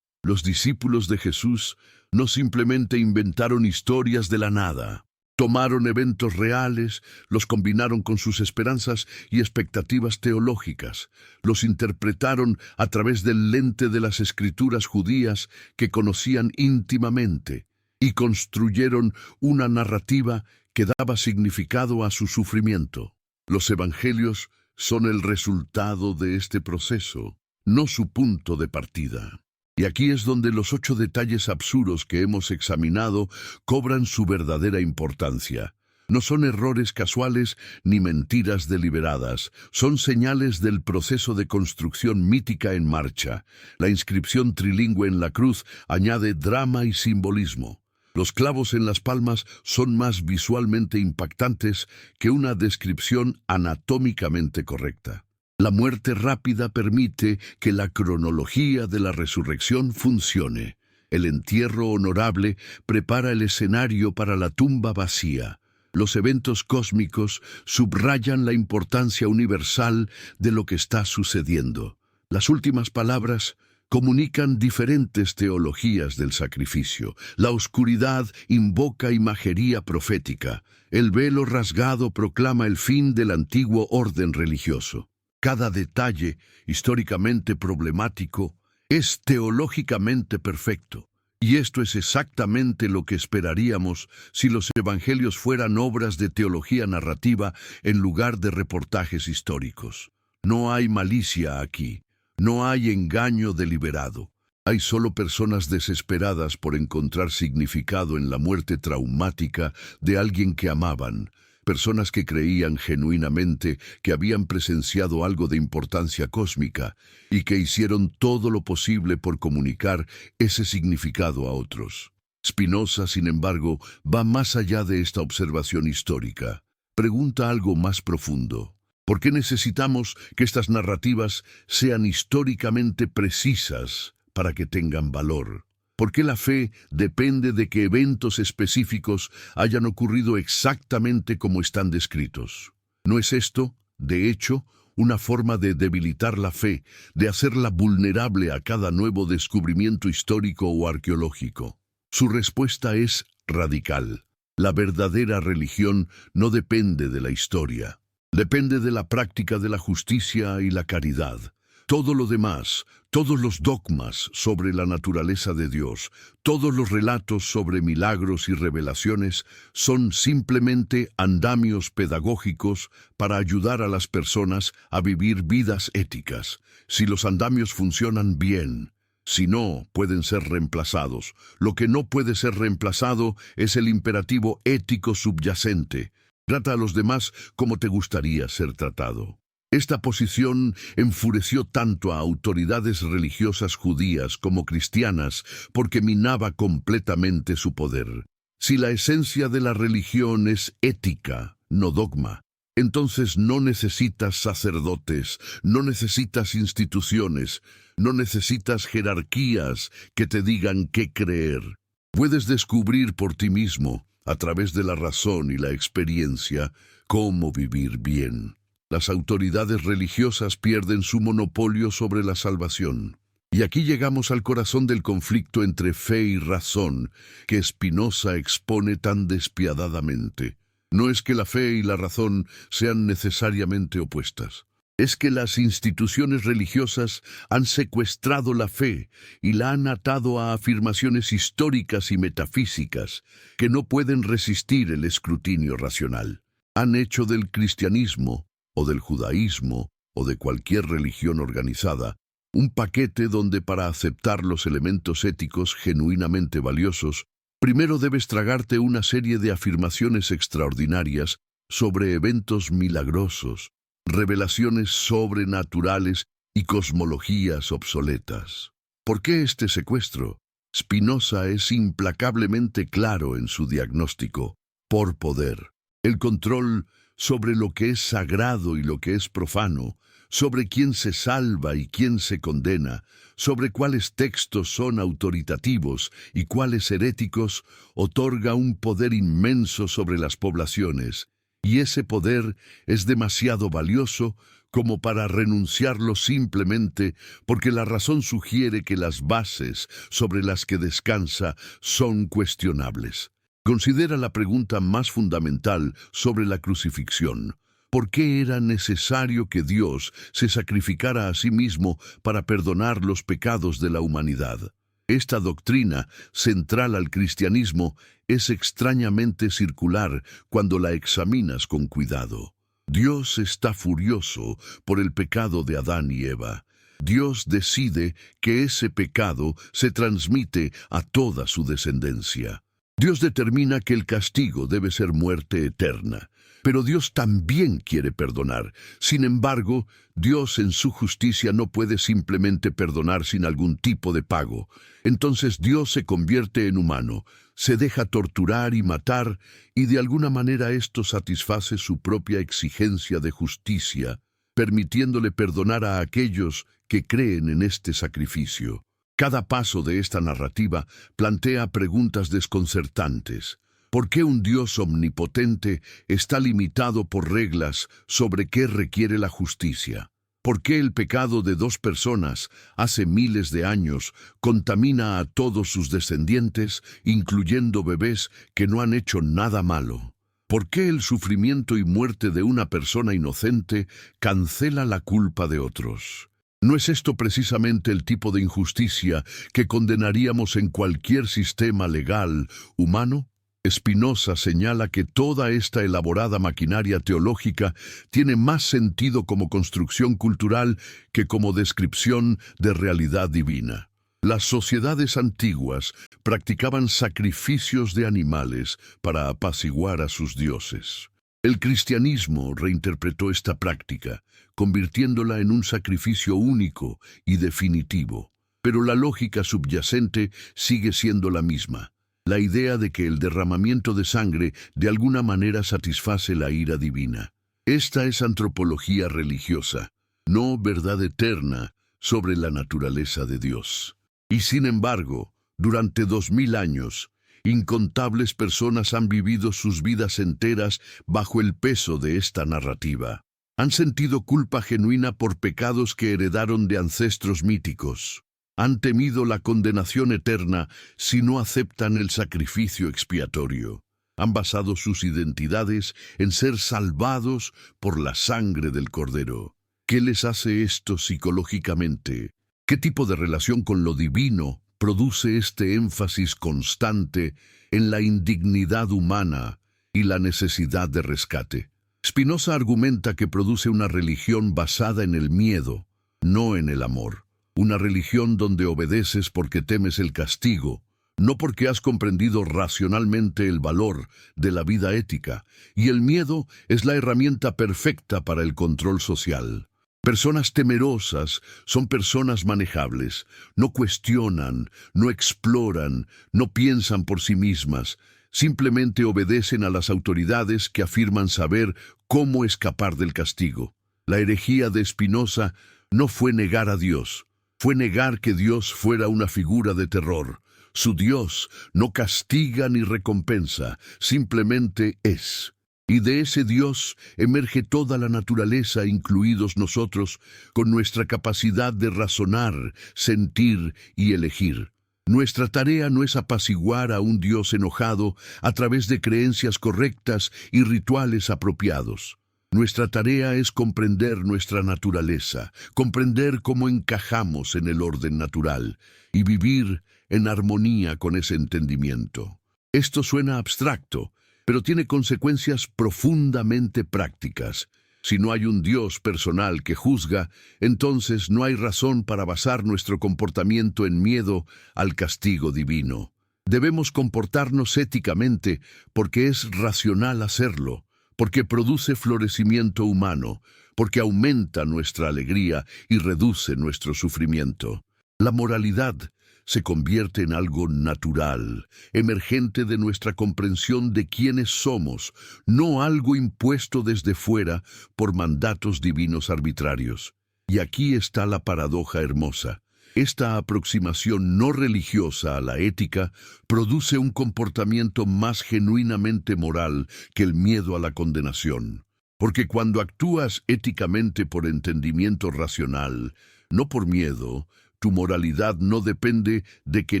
Los discípulos de Jesús no simplemente inventaron historias de la nada. Tomaron eventos reales, los combinaron con sus esperanzas y expectativas teológicas, los interpretaron a través del lente de las escrituras judías que conocían íntimamente y construyeron una narrativa que daba significado a su sufrimiento. Los evangelios son el resultado de este proceso, no su punto de partida. Y aquí es donde los 8 detalles absurdos que hemos examinado cobran su verdadera importancia. No son errores casuales ni mentiras deliberadas, son señales del proceso de construcción mítica en marcha. La inscripción trilingüe en la cruz añade drama y simbolismo. Los clavos en las palmas son más visualmente impactantes que una descripción anatómicamente correcta. La muerte rápida permite que la cronología de la resurrección funcione. El entierro honorable prepara el escenario para la tumba vacía. Los eventos cósmicos subrayan la importancia universal de lo que está sucediendo. Las últimas palabras comunican diferentes teologías del sacrificio. La oscuridad invoca imagería profética. El velo rasgado proclama el fin del antiguo orden religioso. Cada detalle, históricamente problemático, es teológicamente perfecto. Y esto es exactamente lo que esperaríamos si los evangelios fueran obras de teología narrativa en lugar de reportajes históricos. No hay malicia aquí, no hay engaño deliberado. Hay solo personas desesperadas por encontrar significado en la muerte traumática de alguien que amaban. Personas que creían genuinamente que habían presenciado algo de importancia cósmica y que hicieron todo lo posible por comunicar ese significado a otros. Spinoza, sin embargo, va más allá de esta observación histórica. Pregunta algo más profundo. ¿Por qué necesitamos que estas narrativas sean históricamente precisas para que tengan valor? ¿Por qué la fe depende de que eventos específicos hayan ocurrido exactamente como están descritos? ¿No es esto, de hecho, una forma de debilitar la fe, de hacerla vulnerable a cada nuevo descubrimiento histórico o arqueológico? Su respuesta es radical. La verdadera religión no depende de la historia. Depende de la práctica de la justicia y la caridad. Todo lo demás, todos los dogmas sobre la naturaleza de Dios, todos los relatos sobre milagros y revelaciones son simplemente andamios pedagógicos para ayudar a las personas a vivir vidas éticas. Si los andamios funcionan bien, si no, pueden ser reemplazados. Lo que no puede ser reemplazado es el imperativo ético subyacente. Trata a los demás como te gustaría ser tratado. Esta posición enfureció tanto a autoridades religiosas judías como cristianas porque minaba completamente su poder. Si la esencia de la religión es ética, no dogma, entonces no necesitas sacerdotes, no necesitas instituciones, no necesitas jerarquías que te digan qué creer. Puedes descubrir por ti mismo, a través de la razón y la experiencia, cómo vivir bien. Las autoridades religiosas pierden su monopolio sobre la salvación. Y aquí llegamos al corazón del conflicto entre fe y razón, que Spinoza expone tan despiadadamente. No es que la fe y la razón sean necesariamente opuestas. Es que las instituciones religiosas han secuestrado la fe y la han atado a afirmaciones históricas y metafísicas que no pueden resistir el escrutinio racional. Han hecho del cristianismo o del judaísmo o de cualquier religión organizada, un paquete donde para aceptar los elementos éticos genuinamente valiosos, primero debes tragarte una serie de afirmaciones extraordinarias sobre eventos milagrosos, revelaciones sobrenaturales y cosmologías obsoletas. ¿Por qué este secuestro? Spinoza es implacablemente claro en su diagnóstico: por poder. El control sobre lo que es sagrado y lo que es profano, sobre quién se salva y quién se condena, sobre cuáles textos son autoritativos y cuáles heréticos, otorga un poder inmenso sobre las poblaciones, y ese poder es demasiado valioso como para renunciarlo simplemente porque la razón sugiere que las bases sobre las que descansa son cuestionables. Considera la pregunta más fundamental sobre la crucifixión: ¿por qué era necesario que Dios se sacrificara a sí mismo para perdonar los pecados de la humanidad? Esta doctrina, central al cristianismo, es extrañamente circular cuando la examinas con cuidado. Dios está furioso por el pecado de Adán y Eva. Dios decide que ese pecado se transmite a toda su descendencia. Dios determina que el castigo debe ser muerte eterna, pero Dios también quiere perdonar. Sin embargo, Dios en su justicia no puede simplemente perdonar sin algún tipo de pago. Entonces Dios se convierte en humano, se deja torturar y matar, y de alguna manera esto satisface su propia exigencia de justicia, permitiéndole perdonar a aquellos que creen en este sacrificio. Cada paso de esta narrativa plantea preguntas desconcertantes. ¿Por qué un Dios omnipotente está limitado por reglas sobre qué requiere la justicia? ¿Por qué el pecado de dos personas, hace miles de años, contamina a todos sus descendientes, incluyendo bebés que no han hecho nada malo? ¿Por qué el sufrimiento y muerte de una persona inocente cancela la culpa de otros? ¿No es esto precisamente el tipo de injusticia que condenaríamos en cualquier sistema legal humano? Spinoza señala que toda esta elaborada maquinaria teológica tiene más sentido como construcción cultural que como descripción de realidad divina. Las sociedades antiguas practicaban sacrificios de animales para apaciguar a sus dioses. El cristianismo reinterpretó esta práctica, convirtiéndola en un sacrificio único y definitivo. Pero la lógica subyacente sigue siendo la misma: la idea de que el derramamiento de sangre de alguna manera satisface la ira divina. Esta es antropología religiosa, no verdad eterna sobre la naturaleza de Dios. Y sin embargo, durante 2000 años, incontables personas han vivido sus vidas enteras bajo el peso de esta narrativa. Han sentido culpa genuina por pecados que heredaron de ancestros míticos. Han temido la condenación eterna si no aceptan el sacrificio expiatorio. Han basado sus identidades en ser salvados por la sangre del Cordero. ¿Qué les hace esto psicológicamente? ¿Qué tipo de relación con lo divino produce este énfasis constante en la indignidad humana y la necesidad de rescate? Spinoza argumenta que produce una religión basada en el miedo, no en el amor. Una religión donde obedeces porque temes el castigo, no porque has comprendido racionalmente el valor de la vida ética, y el miedo es la herramienta perfecta para el control social. Personas temerosas son personas manejables, no cuestionan, no exploran, no piensan por sí mismas, simplemente obedecen a las autoridades que afirman saber cómo escapar del castigo. La herejía de Spinoza no fue negar a Dios, fue negar que Dios fuera una figura de terror. Su Dios no castiga ni recompensa, simplemente es. Y de ese Dios emerge toda la naturaleza, incluidos nosotros, con nuestra capacidad de razonar, sentir y elegir. Nuestra tarea no es apaciguar a un Dios enojado a través de creencias correctas y rituales apropiados. Nuestra tarea es comprender nuestra naturaleza, comprender cómo encajamos en el orden natural y vivir en armonía con ese entendimiento. Esto suena abstracto, pero tiene consecuencias profundamente prácticas. Si no hay un Dios personal que juzga, entonces no hay razón para basar nuestro comportamiento en miedo al castigo divino. Debemos comportarnos éticamente porque es racional hacerlo, porque produce florecimiento humano, porque aumenta nuestra alegría y reduce nuestro sufrimiento. La moralidad se convierte en algo natural, emergente de nuestra comprensión de quiénes somos, no algo impuesto desde fuera por mandatos divinos arbitrarios. Y aquí está la paradoja hermosa. Esta aproximación no religiosa a la ética produce un comportamiento más genuinamente moral que el miedo a la condenación. Porque cuando actúas éticamente por entendimiento racional, no por miedo, tu moralidad no depende de que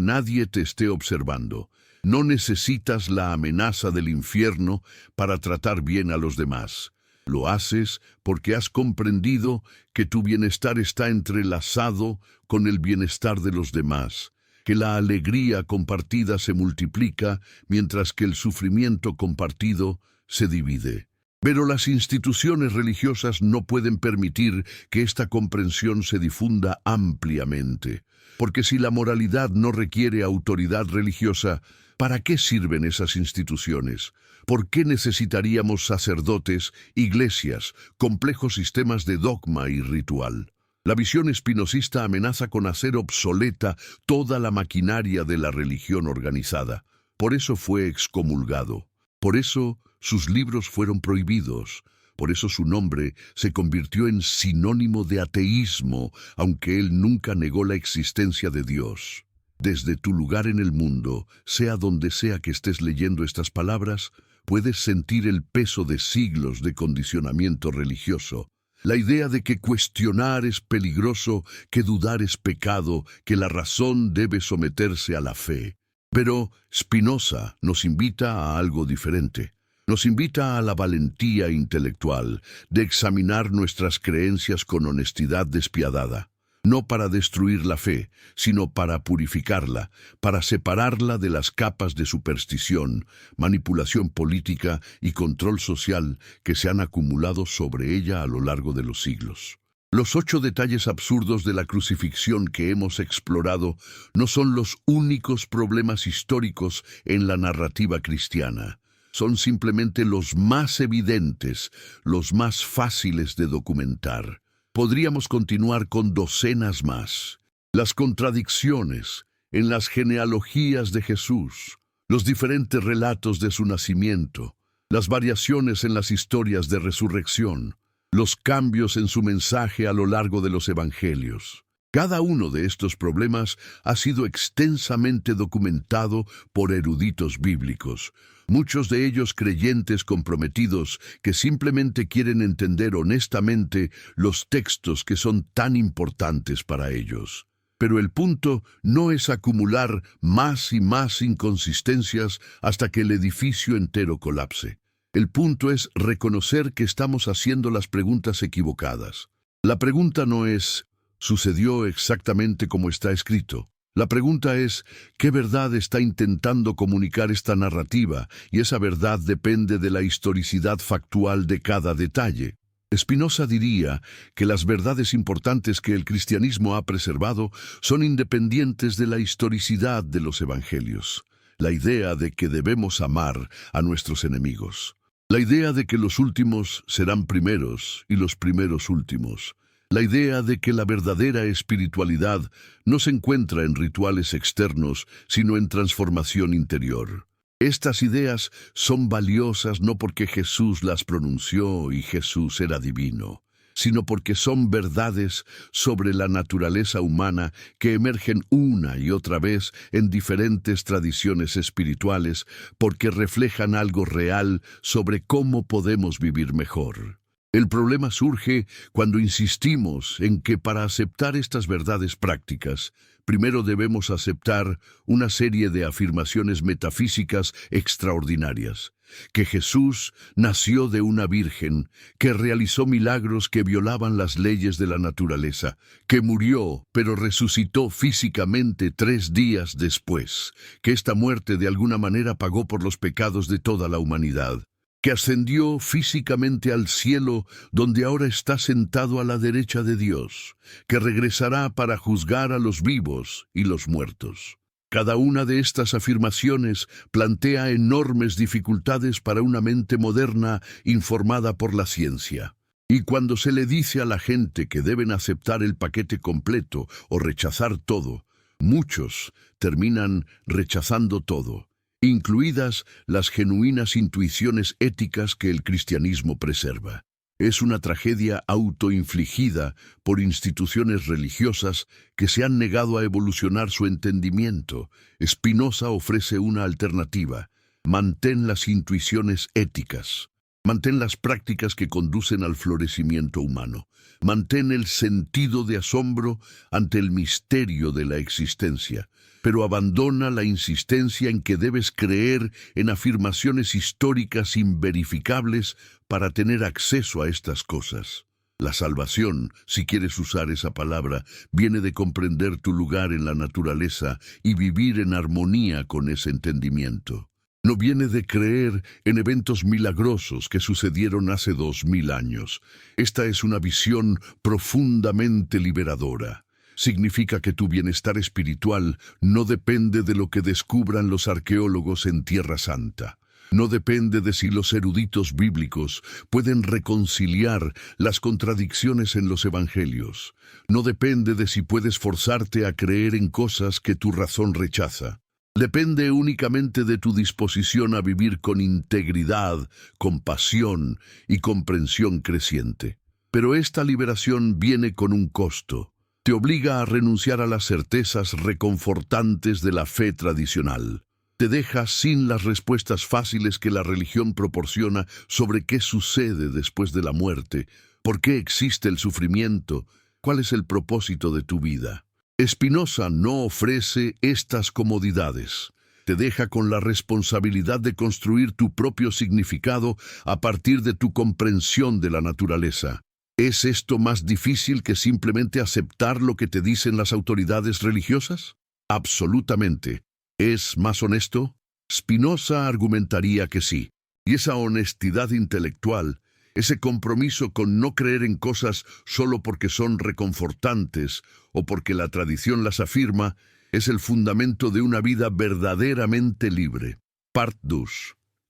nadie te esté observando. No necesitas la amenaza del infierno para tratar bien a los demás. Lo haces porque has comprendido que tu bienestar está entrelazado con el bienestar de los demás, que la alegría compartida se multiplica mientras que el sufrimiento compartido se divide. Pero las instituciones religiosas no pueden permitir que esta comprensión se difunda ampliamente, porque si la moralidad no requiere autoridad religiosa, ¿para qué sirven esas instituciones? ¿Por qué necesitaríamos sacerdotes, iglesias, complejos sistemas de dogma y ritual? La visión espinosista amenaza con hacer obsoleta toda la maquinaria de la religión organizada. Por eso fue excomulgado. Por eso sus libros fueron prohibidos. Por eso su nombre se convirtió en sinónimo de ateísmo, aunque él nunca negó la existencia de Dios. Desde tu lugar en el mundo, sea donde sea que estés leyendo estas palabras, puedes sentir el peso de siglos de condicionamiento religioso. La idea de que cuestionar es peligroso, que dudar es pecado, que la razón debe someterse a la fe. Pero Spinoza nos invita a algo diferente. Nos invita a la valentía intelectual de examinar nuestras creencias con honestidad despiadada, no para destruir la fe, sino para purificarla, para separarla de las capas de superstición, manipulación política y control social que se han acumulado sobre ella a lo largo de los siglos. Los 8 detalles absurdos de la crucifixión que hemos explorado no son los únicos problemas históricos en la narrativa cristiana. Son simplemente los más evidentes, los más fáciles de documentar. Podríamos continuar con docenas más. Las contradicciones en las genealogías de Jesús, los diferentes relatos de su nacimiento, las variaciones en las historias de resurrección, los cambios en su mensaje a lo largo de los evangelios. Cada uno de estos problemas ha sido extensamente documentado por eruditos bíblicos, muchos de ellos creyentes comprometidos que simplemente quieren entender honestamente los textos que son tan importantes para ellos. Pero el punto no es acumular más y más inconsistencias hasta que el edificio entero colapse. El punto es reconocer que estamos haciendo las preguntas equivocadas. La pregunta no es, ¿sucedió exactamente como está escrito? La pregunta es, ¿qué verdad está intentando comunicar esta narrativa? Y esa verdad depende de la historicidad factual de cada detalle. Spinoza diría que las verdades importantes que el cristianismo ha preservado son independientes de la historicidad de los evangelios. La idea de que debemos amar a nuestros enemigos. La idea de que los últimos serán primeros y los primeros últimos. La idea de que la verdadera espiritualidad no se encuentra en rituales externos, sino en transformación interior. Estas ideas son valiosas no porque Jesús las pronunció y Jesús era divino, sino porque son verdades sobre la naturaleza humana que emergen una y otra vez en diferentes tradiciones espirituales porque reflejan algo real sobre cómo podemos vivir mejor. El problema surge cuando insistimos en que para aceptar estas verdades prácticas, primero debemos aceptar una serie de afirmaciones metafísicas extraordinarias. Que Jesús nació de una virgen, que realizó milagros que violaban las leyes de la naturaleza, que murió pero resucitó físicamente 3 días después, que esta muerte de alguna manera pagó por los pecados de toda la humanidad. que ascendió físicamente al cielo, donde ahora está sentado a la derecha de Dios, que regresará para juzgar a los vivos y los muertos. Cada una de estas afirmaciones plantea enormes dificultades para una mente moderna informada por la ciencia. Y cuando se le dice a la gente que deben aceptar el paquete completo o rechazar todo, muchos terminan rechazando todo, incluidas las genuinas intuiciones éticas que el cristianismo preserva. Es una tragedia autoinfligida por instituciones religiosas que se han negado a evolucionar su entendimiento. Spinoza ofrece una alternativa: mantén las intuiciones éticas. Mantén las prácticas que conducen al florecimiento humano. Mantén el sentido de asombro ante el misterio de la existencia, pero abandona la insistencia en que debes creer en afirmaciones históricas inverificables para tener acceso a estas cosas. La salvación, si quieres usar esa palabra, viene de comprender tu lugar en la naturaleza y vivir en armonía con ese entendimiento. No viene de creer en eventos milagrosos que sucedieron hace 2000 años. Esta es una visión profundamente liberadora. Significa que tu bienestar espiritual no depende de lo que descubran los arqueólogos en Tierra Santa. No depende de si los eruditos bíblicos pueden reconciliar las contradicciones en los evangelios. No depende de si puedes forzarte a creer en cosas que tu razón rechaza. Depende únicamente de tu disposición a vivir con integridad, compasión y comprensión creciente. Pero esta liberación viene con un costo. Te obliga a renunciar a las certezas reconfortantes de la fe tradicional. Te deja sin las respuestas fáciles que la religión proporciona sobre qué sucede después de la muerte, por qué existe el sufrimiento, cuál es el propósito de tu vida. Spinoza no ofrece estas comodidades. Te deja con la responsabilidad de construir tu propio significado a partir de tu comprensión de la naturaleza. ¿Es esto más difícil que simplemente aceptar lo que te dicen las autoridades religiosas? Absolutamente. ¿Es más honesto? Spinoza argumentaría que sí. Y esa honestidad intelectual, ese compromiso con no creer en cosas solo porque son reconfortantes o porque la tradición las afirma, es el fundamento de una vida verdaderamente libre. Part 2.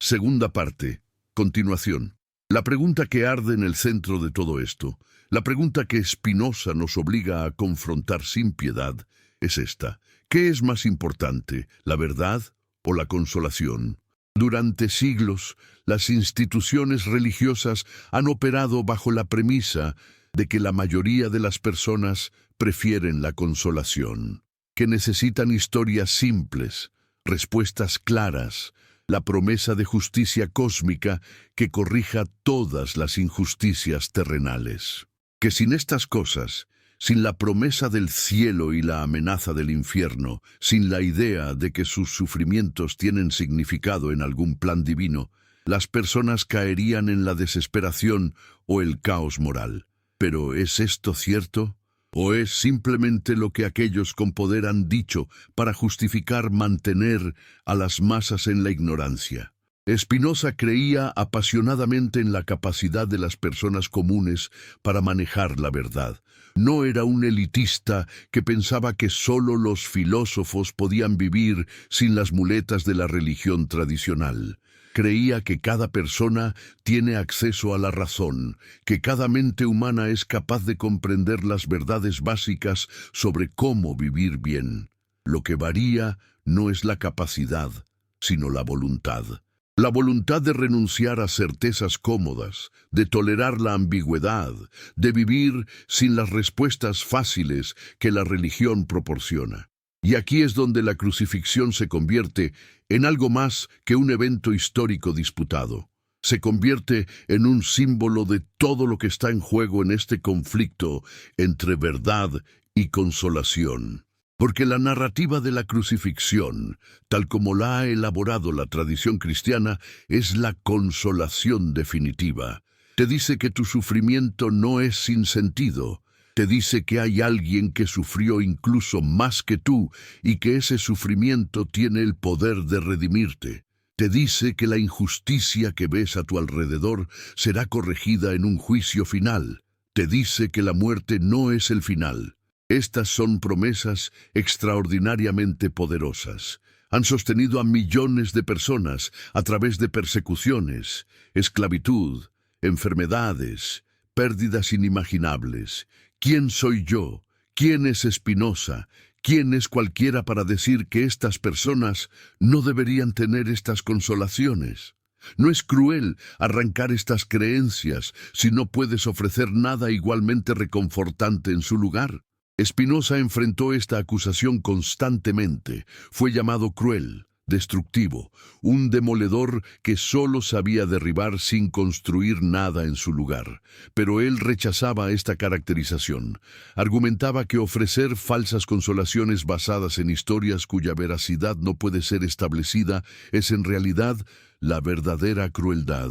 Segunda parte. Continuación. La pregunta que arde en el centro de todo esto, la pregunta que Spinoza nos obliga a confrontar sin piedad, es esta: ¿qué es más importante, la verdad o la consolación? Durante siglos, las instituciones religiosas han operado bajo la premisa de que la mayoría de las personas prefieren la consolación, que necesitan historias simples, respuestas claras, la promesa de justicia cósmica que corrija todas las injusticias terrenales. Que sin estas cosas, sin la promesa del cielo y la amenaza del infierno, sin la idea de que sus sufrimientos tienen significado en algún plan divino, las personas caerían en la desesperación o el caos moral. ¿Pero es esto cierto? ¿O es simplemente lo que aquellos con poder han dicho para justificar mantener a las masas en la ignorancia? Spinoza creía apasionadamente en la capacidad de las personas comunes para manejar la verdad. No era un elitista que pensaba que solo los filósofos podían vivir sin las muletas de la religión tradicional. Creía que cada persona tiene acceso a la razón, que cada mente humana es capaz de comprender las verdades básicas sobre cómo vivir bien. Lo que varía no es la capacidad, sino la voluntad. La voluntad de renunciar a certezas cómodas, de tolerar la ambigüedad, de vivir sin las respuestas fáciles que la religión proporciona. Y aquí es donde la crucifixión se convierte en algo más que un evento histórico disputado. Se convierte en un símbolo de todo lo que está en juego en este conflicto entre verdad y consolación. Porque la narrativa de la crucifixión, tal como la ha elaborado la tradición cristiana, es la consolación definitiva. Te dice que tu sufrimiento no es sin sentido. Te dice que hay alguien que sufrió incluso más que tú y que ese sufrimiento tiene el poder de redimirte. Te dice que la injusticia que ves a tu alrededor será corregida en un juicio final. Te dice que la muerte no es el final. Estas son promesas extraordinariamente poderosas. Han sostenido a millones de personas a través de persecuciones, esclavitud, enfermedades, pérdidas inimaginables. ¿Quién soy yo? ¿Quién es Spinoza? ¿Quién es cualquiera para decir que estas personas no deberían tener estas consolaciones? No es cruel arrancar estas creencias si no puedes ofrecer nada igualmente reconfortante en su lugar. Spinoza enfrentó esta acusación constantemente. Fue llamado cruel, destructivo, un demoledor que solo sabía derribar sin construir nada en su lugar. Pero él rechazaba esta caracterización. Argumentaba que ofrecer falsas consolaciones basadas en historias cuya veracidad no puede ser establecida es en realidad la verdadera crueldad.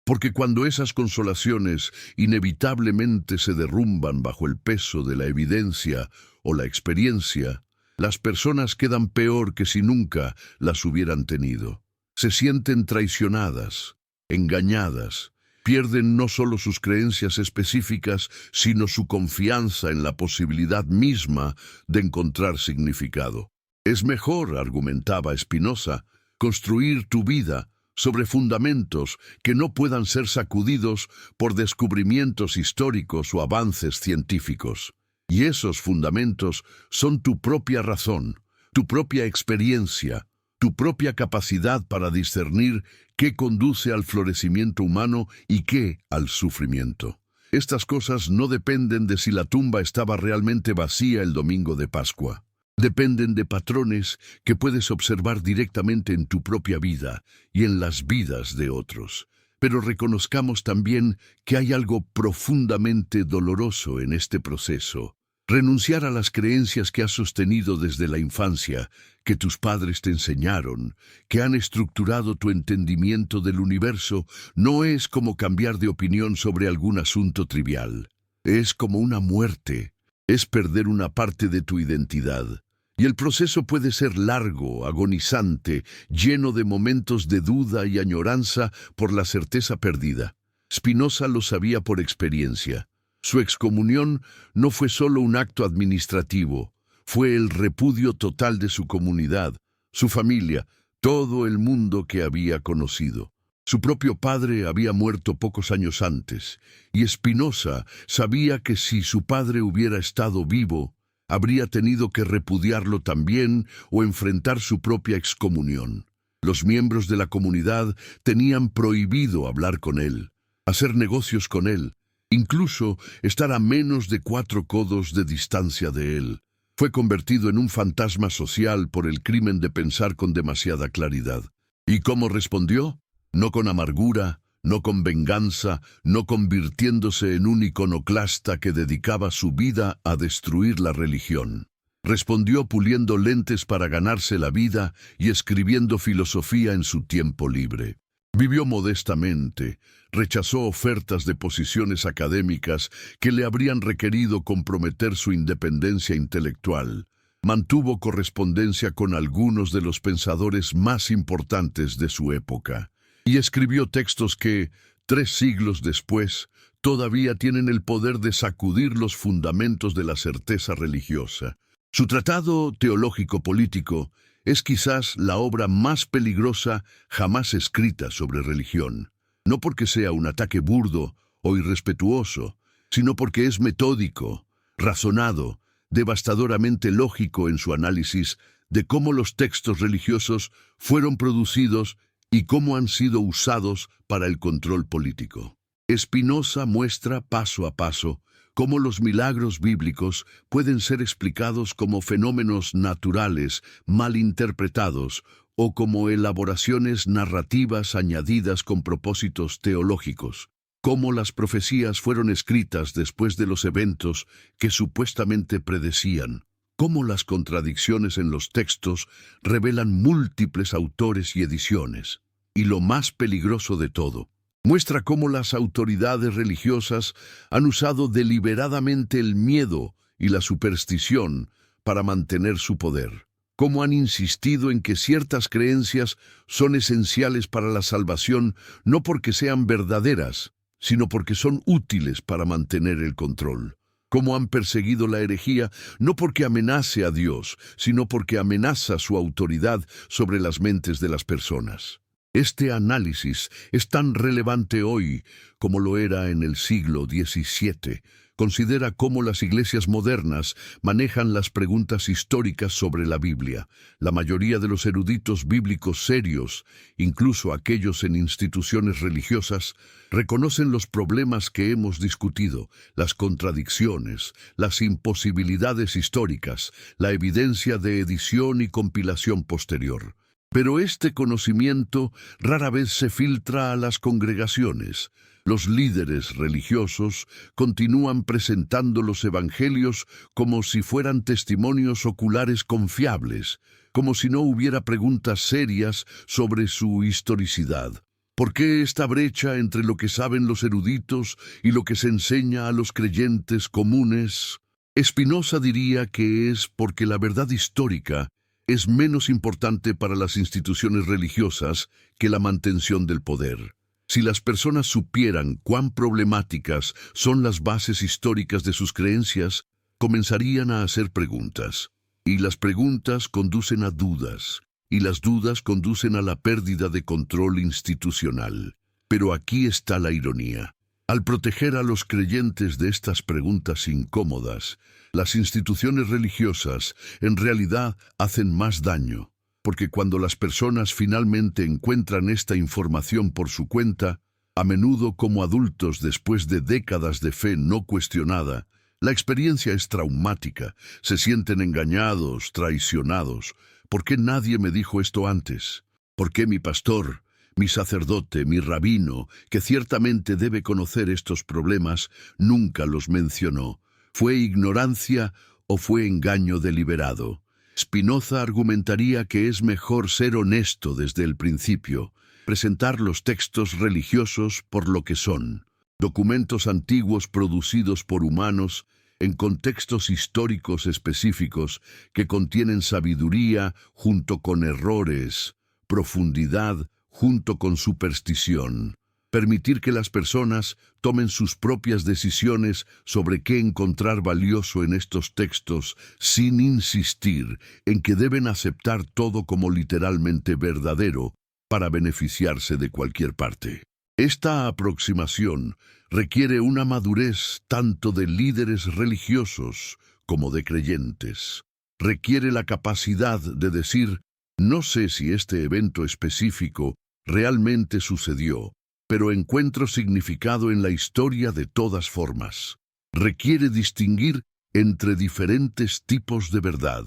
Porque cuando esas consolaciones inevitablemente se derrumban bajo el peso de la evidencia o la experiencia, las personas quedan peor que si nunca las hubieran tenido. Se sienten traicionadas, engañadas, pierden no solo sus creencias específicas, sino su confianza en la posibilidad misma de encontrar significado. Es mejor, argumentaba Spinoza, construir tu vida sobre fundamentos que no puedan ser sacudidos por descubrimientos históricos o avances científicos. Y esos fundamentos son tu propia razón, tu propia experiencia, tu propia capacidad para discernir qué conduce al florecimiento humano y qué al sufrimiento. Estas cosas no dependen de si la tumba estaba realmente vacía el domingo de Pascua. Dependen de patrones que puedes observar directamente en tu propia vida y en las vidas de otros. Pero reconozcamos también que hay algo profundamente doloroso en este proceso. Renunciar a las creencias que has sostenido desde la infancia, que tus padres te enseñaron, que han estructurado tu entendimiento del universo, no es como cambiar de opinión sobre algún asunto trivial. Es como una muerte. Es perder una parte de tu identidad. Y el proceso puede ser largo, agonizante, lleno de momentos de duda y añoranza por la certeza perdida. Spinoza lo sabía por experiencia. Su excomunión no fue solo un acto administrativo, fue el repudio total de su comunidad, su familia, todo el mundo que había conocido. Su propio padre había muerto pocos años antes, y Spinoza sabía que si su padre hubiera estado vivo, habría tenido que repudiarlo también o enfrentar su propia excomunión. Los miembros de la comunidad tenían prohibido hablar con él, hacer negocios con él, incluso estar a menos de 4 codos de distancia de él. Fue convertido en un fantasma social por el crimen de pensar con demasiada claridad. ¿Y cómo respondió? No con amargura, no con venganza, no convirtiéndose en un iconoclasta que dedicaba su vida a destruir la religión. Respondió puliendo lentes para ganarse la vida y escribiendo filosofía en su tiempo libre. Vivió modestamente, rechazó ofertas de posiciones académicas que le habrían requerido comprometer su independencia intelectual. Mantuvo correspondencia con algunos de los pensadores más importantes de su época. Y escribió textos que, 3 siglos después, todavía tienen el poder de sacudir los fundamentos de la certeza religiosa. Su tratado teológico-político es quizás la obra más peligrosa jamás escrita sobre religión. No porque sea un ataque burdo o irrespetuoso, sino porque es metódico, razonado, devastadoramente lógico en su análisis de cómo los textos religiosos fueron producidos y cómo han sido usados para el control político. Spinoza muestra paso a paso cómo los milagros bíblicos pueden ser explicados como fenómenos naturales mal interpretados o como elaboraciones narrativas añadidas con propósitos teológicos, cómo las profecías fueron escritas después de los eventos que supuestamente predecían, cómo las contradicciones en los textos revelan múltiples autores y ediciones. Y lo más peligroso de todo, muestra cómo las autoridades religiosas han usado deliberadamente el miedo y la superstición para mantener su poder. cómo han insistido en que ciertas creencias son esenciales para la salvación, no porque sean verdaderas, sino porque son útiles para mantener el control. Cómo han perseguido la herejía, no porque amenace a Dios, sino porque amenaza su autoridad sobre las mentes de las personas. Este análisis es tan relevante hoy como lo era en el siglo XVII. Considera cómo las iglesias modernas manejan las preguntas históricas sobre la Biblia. La mayoría de los eruditos bíblicos serios, incluso aquellos en instituciones religiosas, reconocen los problemas que hemos discutido, las contradicciones, las imposibilidades históricas, la evidencia de edición y compilación posterior. Pero este conocimiento rara vez se filtra a las congregaciones. Los líderes religiosos continúan presentando los evangelios como si fueran testimonios oculares confiables, como si no hubiera preguntas serias sobre su historicidad. ¿Por qué esta brecha entre lo que saben los eruditos y lo que se enseña a los creyentes comunes? Spinoza diría que es porque la verdad histórica es menos importante para las instituciones religiosas que la mantención del poder. Si las personas supieran cuán problemáticas son las bases históricas de sus creencias, comenzarían a hacer preguntas. Y las preguntas conducen a dudas, y las dudas conducen a la pérdida de control institucional. Pero aquí está la ironía. Al proteger a los creyentes de estas preguntas incómodas, las instituciones religiosas en realidad hacen más daño, porque cuando las personas finalmente encuentran esta información por su cuenta, a menudo como adultos después de décadas de fe no cuestionada, la experiencia es traumática, se sienten engañados, traicionados. ¿Por qué nadie me dijo esto antes? ¿Por qué mi pastor, mi sacerdote, mi rabino, que ciertamente debe conocer estos problemas, nunca los mencionó? ¿Fue ignorancia o fue engaño deliberado? Spinoza argumentaría que es mejor ser honesto desde el principio, presentar los textos religiosos por lo que son, documentos antiguos producidos por humanos en contextos históricos específicos que contienen sabiduría junto con errores, profundidad junto con superstición. Permitir que las personas tomen sus propias decisiones sobre qué encontrar valioso en estos textos, sin insistir en que deben aceptar todo como literalmente verdadero para beneficiarse de cualquier parte. Esta aproximación requiere una madurez tanto de líderes religiosos como de creyentes. Requiere la capacidad de decir, no sé si este evento específico realmente sucedió, pero encuentro significado en la historia de todas formas. Requiere distinguir entre diferentes tipos de verdad: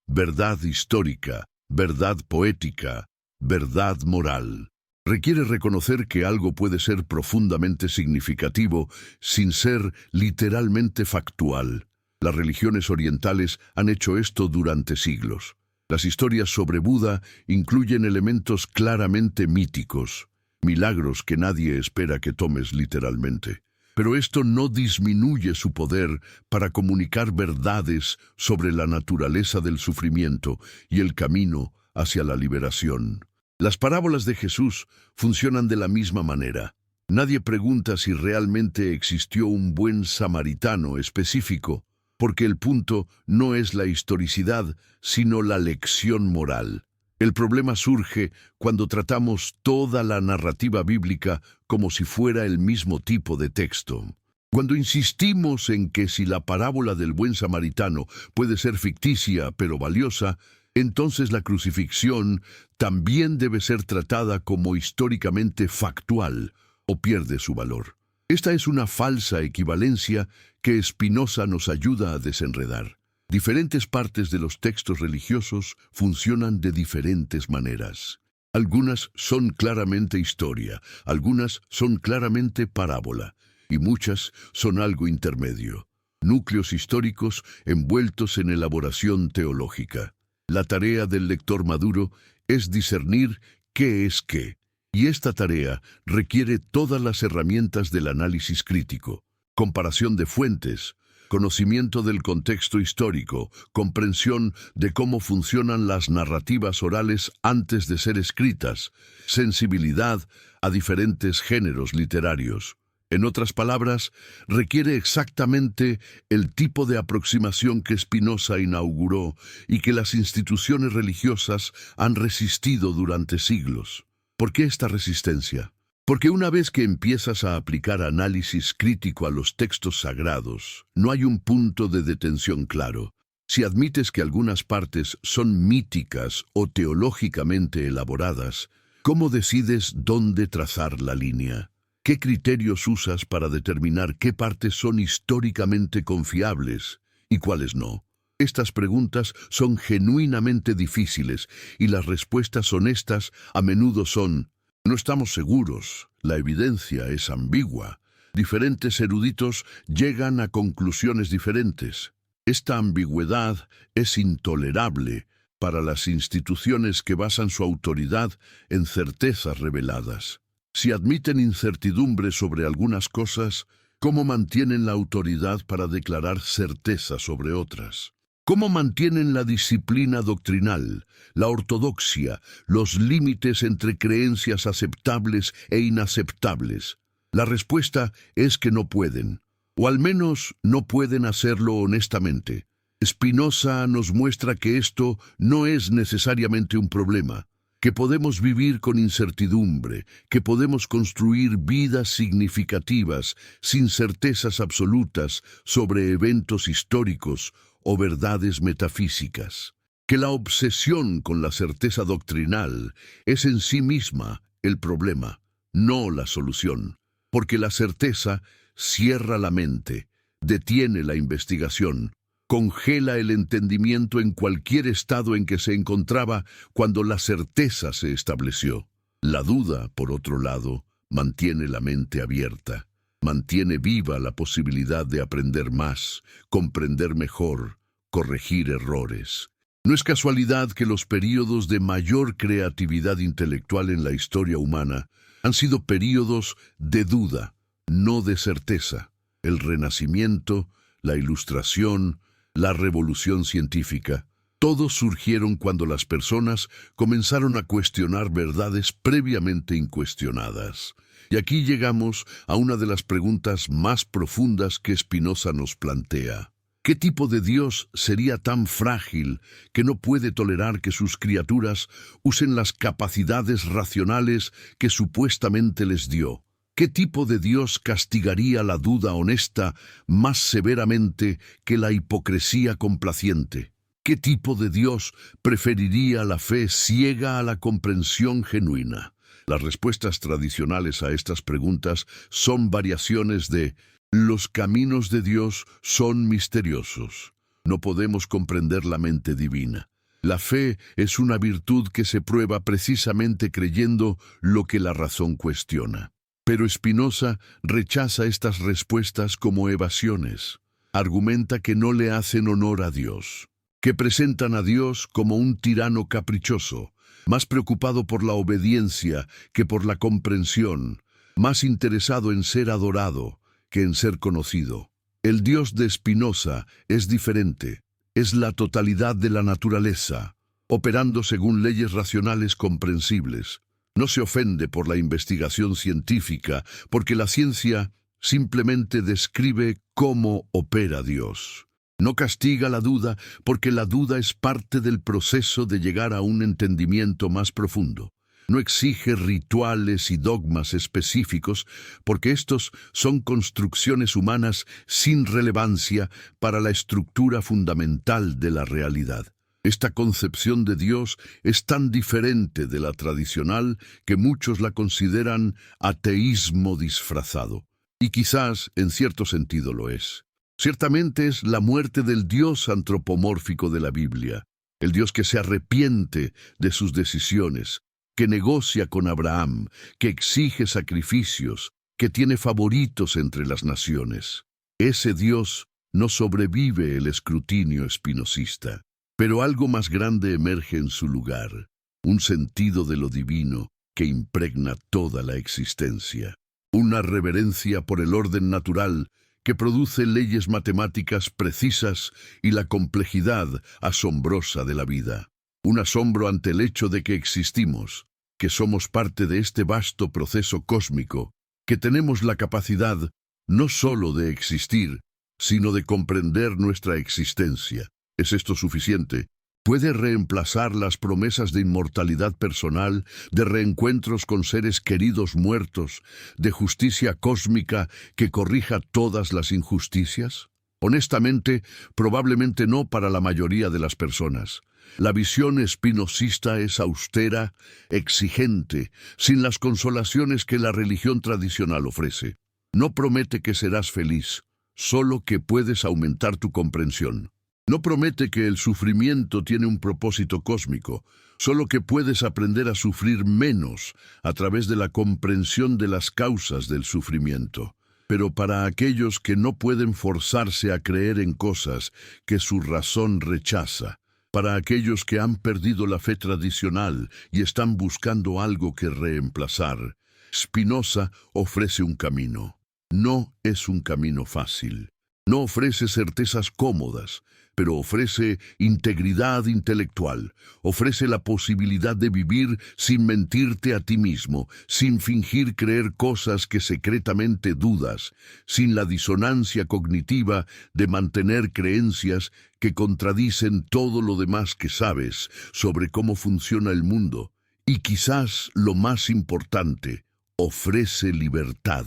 verdad histórica, verdad poética, verdad moral. Requiere reconocer que algo puede ser profundamente significativo sin ser literalmente factual. Las religiones orientales han hecho esto durante siglos. Las historias sobre Buda incluyen elementos claramente míticos, milagros que nadie espera que tomes literalmente. Pero esto no disminuye su poder para comunicar verdades sobre la naturaleza del sufrimiento y el camino hacia la liberación. Las parábolas de Jesús funcionan de la misma manera. Nadie pregunta si realmente existió un buen samaritano específico, porque el punto no es la historicidad, sino la lección moral. El problema surge cuando tratamos toda la narrativa bíblica como si fuera el mismo tipo de texto. Cuando insistimos en que si la parábola del buen samaritano puede ser ficticia pero valiosa, entonces la crucifixión también debe ser tratada como históricamente factual o pierde su valor. Esta es una falsa equivalencia que Spinoza nos ayuda a desenredar. Diferentes partes de los textos religiosos funcionan de diferentes maneras. Algunas son claramente historia, algunas son claramente parábola, y muchas son algo intermedio, núcleos históricos envueltos en elaboración teológica. La tarea del lector maduro es discernir qué es qué, y esta tarea requiere todas las herramientas del análisis crítico, comparación de fuentes, conocimiento del contexto histórico, comprensión de cómo funcionan las narrativas orales antes de ser escritas, sensibilidad a diferentes géneros literarios. En otras palabras, requiere exactamente el tipo de aproximación que Spinoza inauguró y que las instituciones religiosas han resistido durante siglos. ¿Por qué esta resistencia? Porque una vez que empiezas a aplicar análisis crítico a los textos sagrados, no hay un punto de detención claro. Si admites que algunas partes son míticas o teológicamente elaboradas, ¿cómo decides dónde trazar la línea? ¿Qué criterios usas para determinar qué partes son históricamente confiables y cuáles no? Estas preguntas son genuinamente difíciles y las respuestas honestas a menudo son: no estamos seguros, la evidencia es ambigua. Diferentes eruditos llegan a conclusiones diferentes. Esta ambigüedad es intolerable para las instituciones que basan su autoridad en certezas reveladas. Si admiten incertidumbre sobre algunas cosas, ¿cómo mantienen la autoridad para declarar certeza sobre otras? ¿Cómo mantienen la disciplina doctrinal, la ortodoxia, los límites entre creencias aceptables e inaceptables? La respuesta es que no pueden, o al menos no pueden hacerlo honestamente. Spinoza nos muestra que esto no es necesariamente un problema, que podemos vivir con incertidumbre, que podemos construir vidas significativas sin certezas absolutas sobre eventos históricos o verdades metafísicas, que la obsesión con la certeza doctrinal es en sí misma el problema, no la solución, porque la certeza cierra la mente, detiene la investigación, congela el entendimiento en cualquier estado en que se encontraba cuando la certeza se estableció. La duda, por otro lado, mantiene la mente abierta, mantiene viva la posibilidad de aprender más, comprender mejor, corregir errores. No es casualidad que los períodos de mayor creatividad intelectual en la historia humana han sido períodos de duda, no de certeza. El Renacimiento, la Ilustración, la Revolución Científica, todos surgieron cuando las personas comenzaron a cuestionar verdades previamente incuestionadas. Y aquí llegamos a una de las preguntas más profundas que Spinoza nos plantea. ¿Qué tipo de Dios sería tan frágil que no puede tolerar que sus criaturas usen las capacidades racionales que supuestamente les dio? ¿Qué tipo de Dios castigaría la duda honesta más severamente que la hipocresía complaciente? ¿Qué tipo de Dios preferiría la fe ciega a la comprensión genuina? Las respuestas tradicionales a estas preguntas son variaciones de: los caminos de Dios son misteriosos. No podemos comprender la mente divina. La fe es una virtud que se prueba precisamente creyendo lo que la razón cuestiona. Pero Spinoza rechaza estas respuestas como evasiones. Argumenta que no le hacen honor a Dios, que presentan a Dios como un tirano caprichoso, más preocupado por la obediencia que por la comprensión, más interesado en ser adorado que en ser conocido. El Dios de Spinoza es diferente, es la totalidad de la naturaleza, operando según leyes racionales comprensibles. No se ofende por la investigación científica, porque la ciencia simplemente describe cómo opera Dios. No castiga la duda, porque la duda es parte del proceso de llegar a un entendimiento más profundo. No exige rituales y dogmas específicos, porque estos son construcciones humanas sin relevancia para la estructura fundamental de la realidad. Esta concepción de Dios es tan diferente de la tradicional que muchos la consideran ateísmo disfrazado. Y quizás, en cierto sentido, lo es. Ciertamente es la muerte del Dios antropomórfico de la Biblia, el Dios que se arrepiente de sus decisiones, que negocia con Abraham, que exige sacrificios, que tiene favoritos entre las naciones. Ese Dios no sobrevive el escrutinio espinosista. Pero algo más grande emerge en su lugar, un sentido de lo divino que impregna toda la existencia, una reverencia por el orden natural que produce leyes matemáticas precisas y la complejidad asombrosa de la vida. Un asombro ante el hecho de que existimos, que somos parte de este vasto proceso cósmico, que tenemos la capacidad no solo de existir, sino de comprender nuestra existencia. ¿Es esto suficiente? ¿Puede reemplazar las promesas de inmortalidad personal, de reencuentros con seres queridos muertos, de justicia cósmica que corrija todas las injusticias? Honestamente, probablemente no para la mayoría de las personas. La visión espinosista es austera, exigente, sin las consolaciones que la religión tradicional ofrece. No promete que serás feliz, solo que puedes aumentar tu comprensión. No promete que el sufrimiento tiene un propósito cósmico, solo que puedes aprender a sufrir menos a través de la comprensión de las causas del sufrimiento. Pero para aquellos que no pueden forzarse a creer en cosas que su razón rechaza, para aquellos que han perdido la fe tradicional y están buscando algo que reemplazar, Spinoza ofrece un camino. No es un camino fácil. No ofrece certezas cómodas, pero ofrece integridad intelectual, ofrece la posibilidad de vivir sin mentirte a ti mismo, sin fingir creer cosas que secretamente dudas, sin la disonancia cognitiva de mantener creencias que contradicen todo lo demás que sabes sobre cómo funciona el mundo. Y quizás lo más importante, ofrece libertad.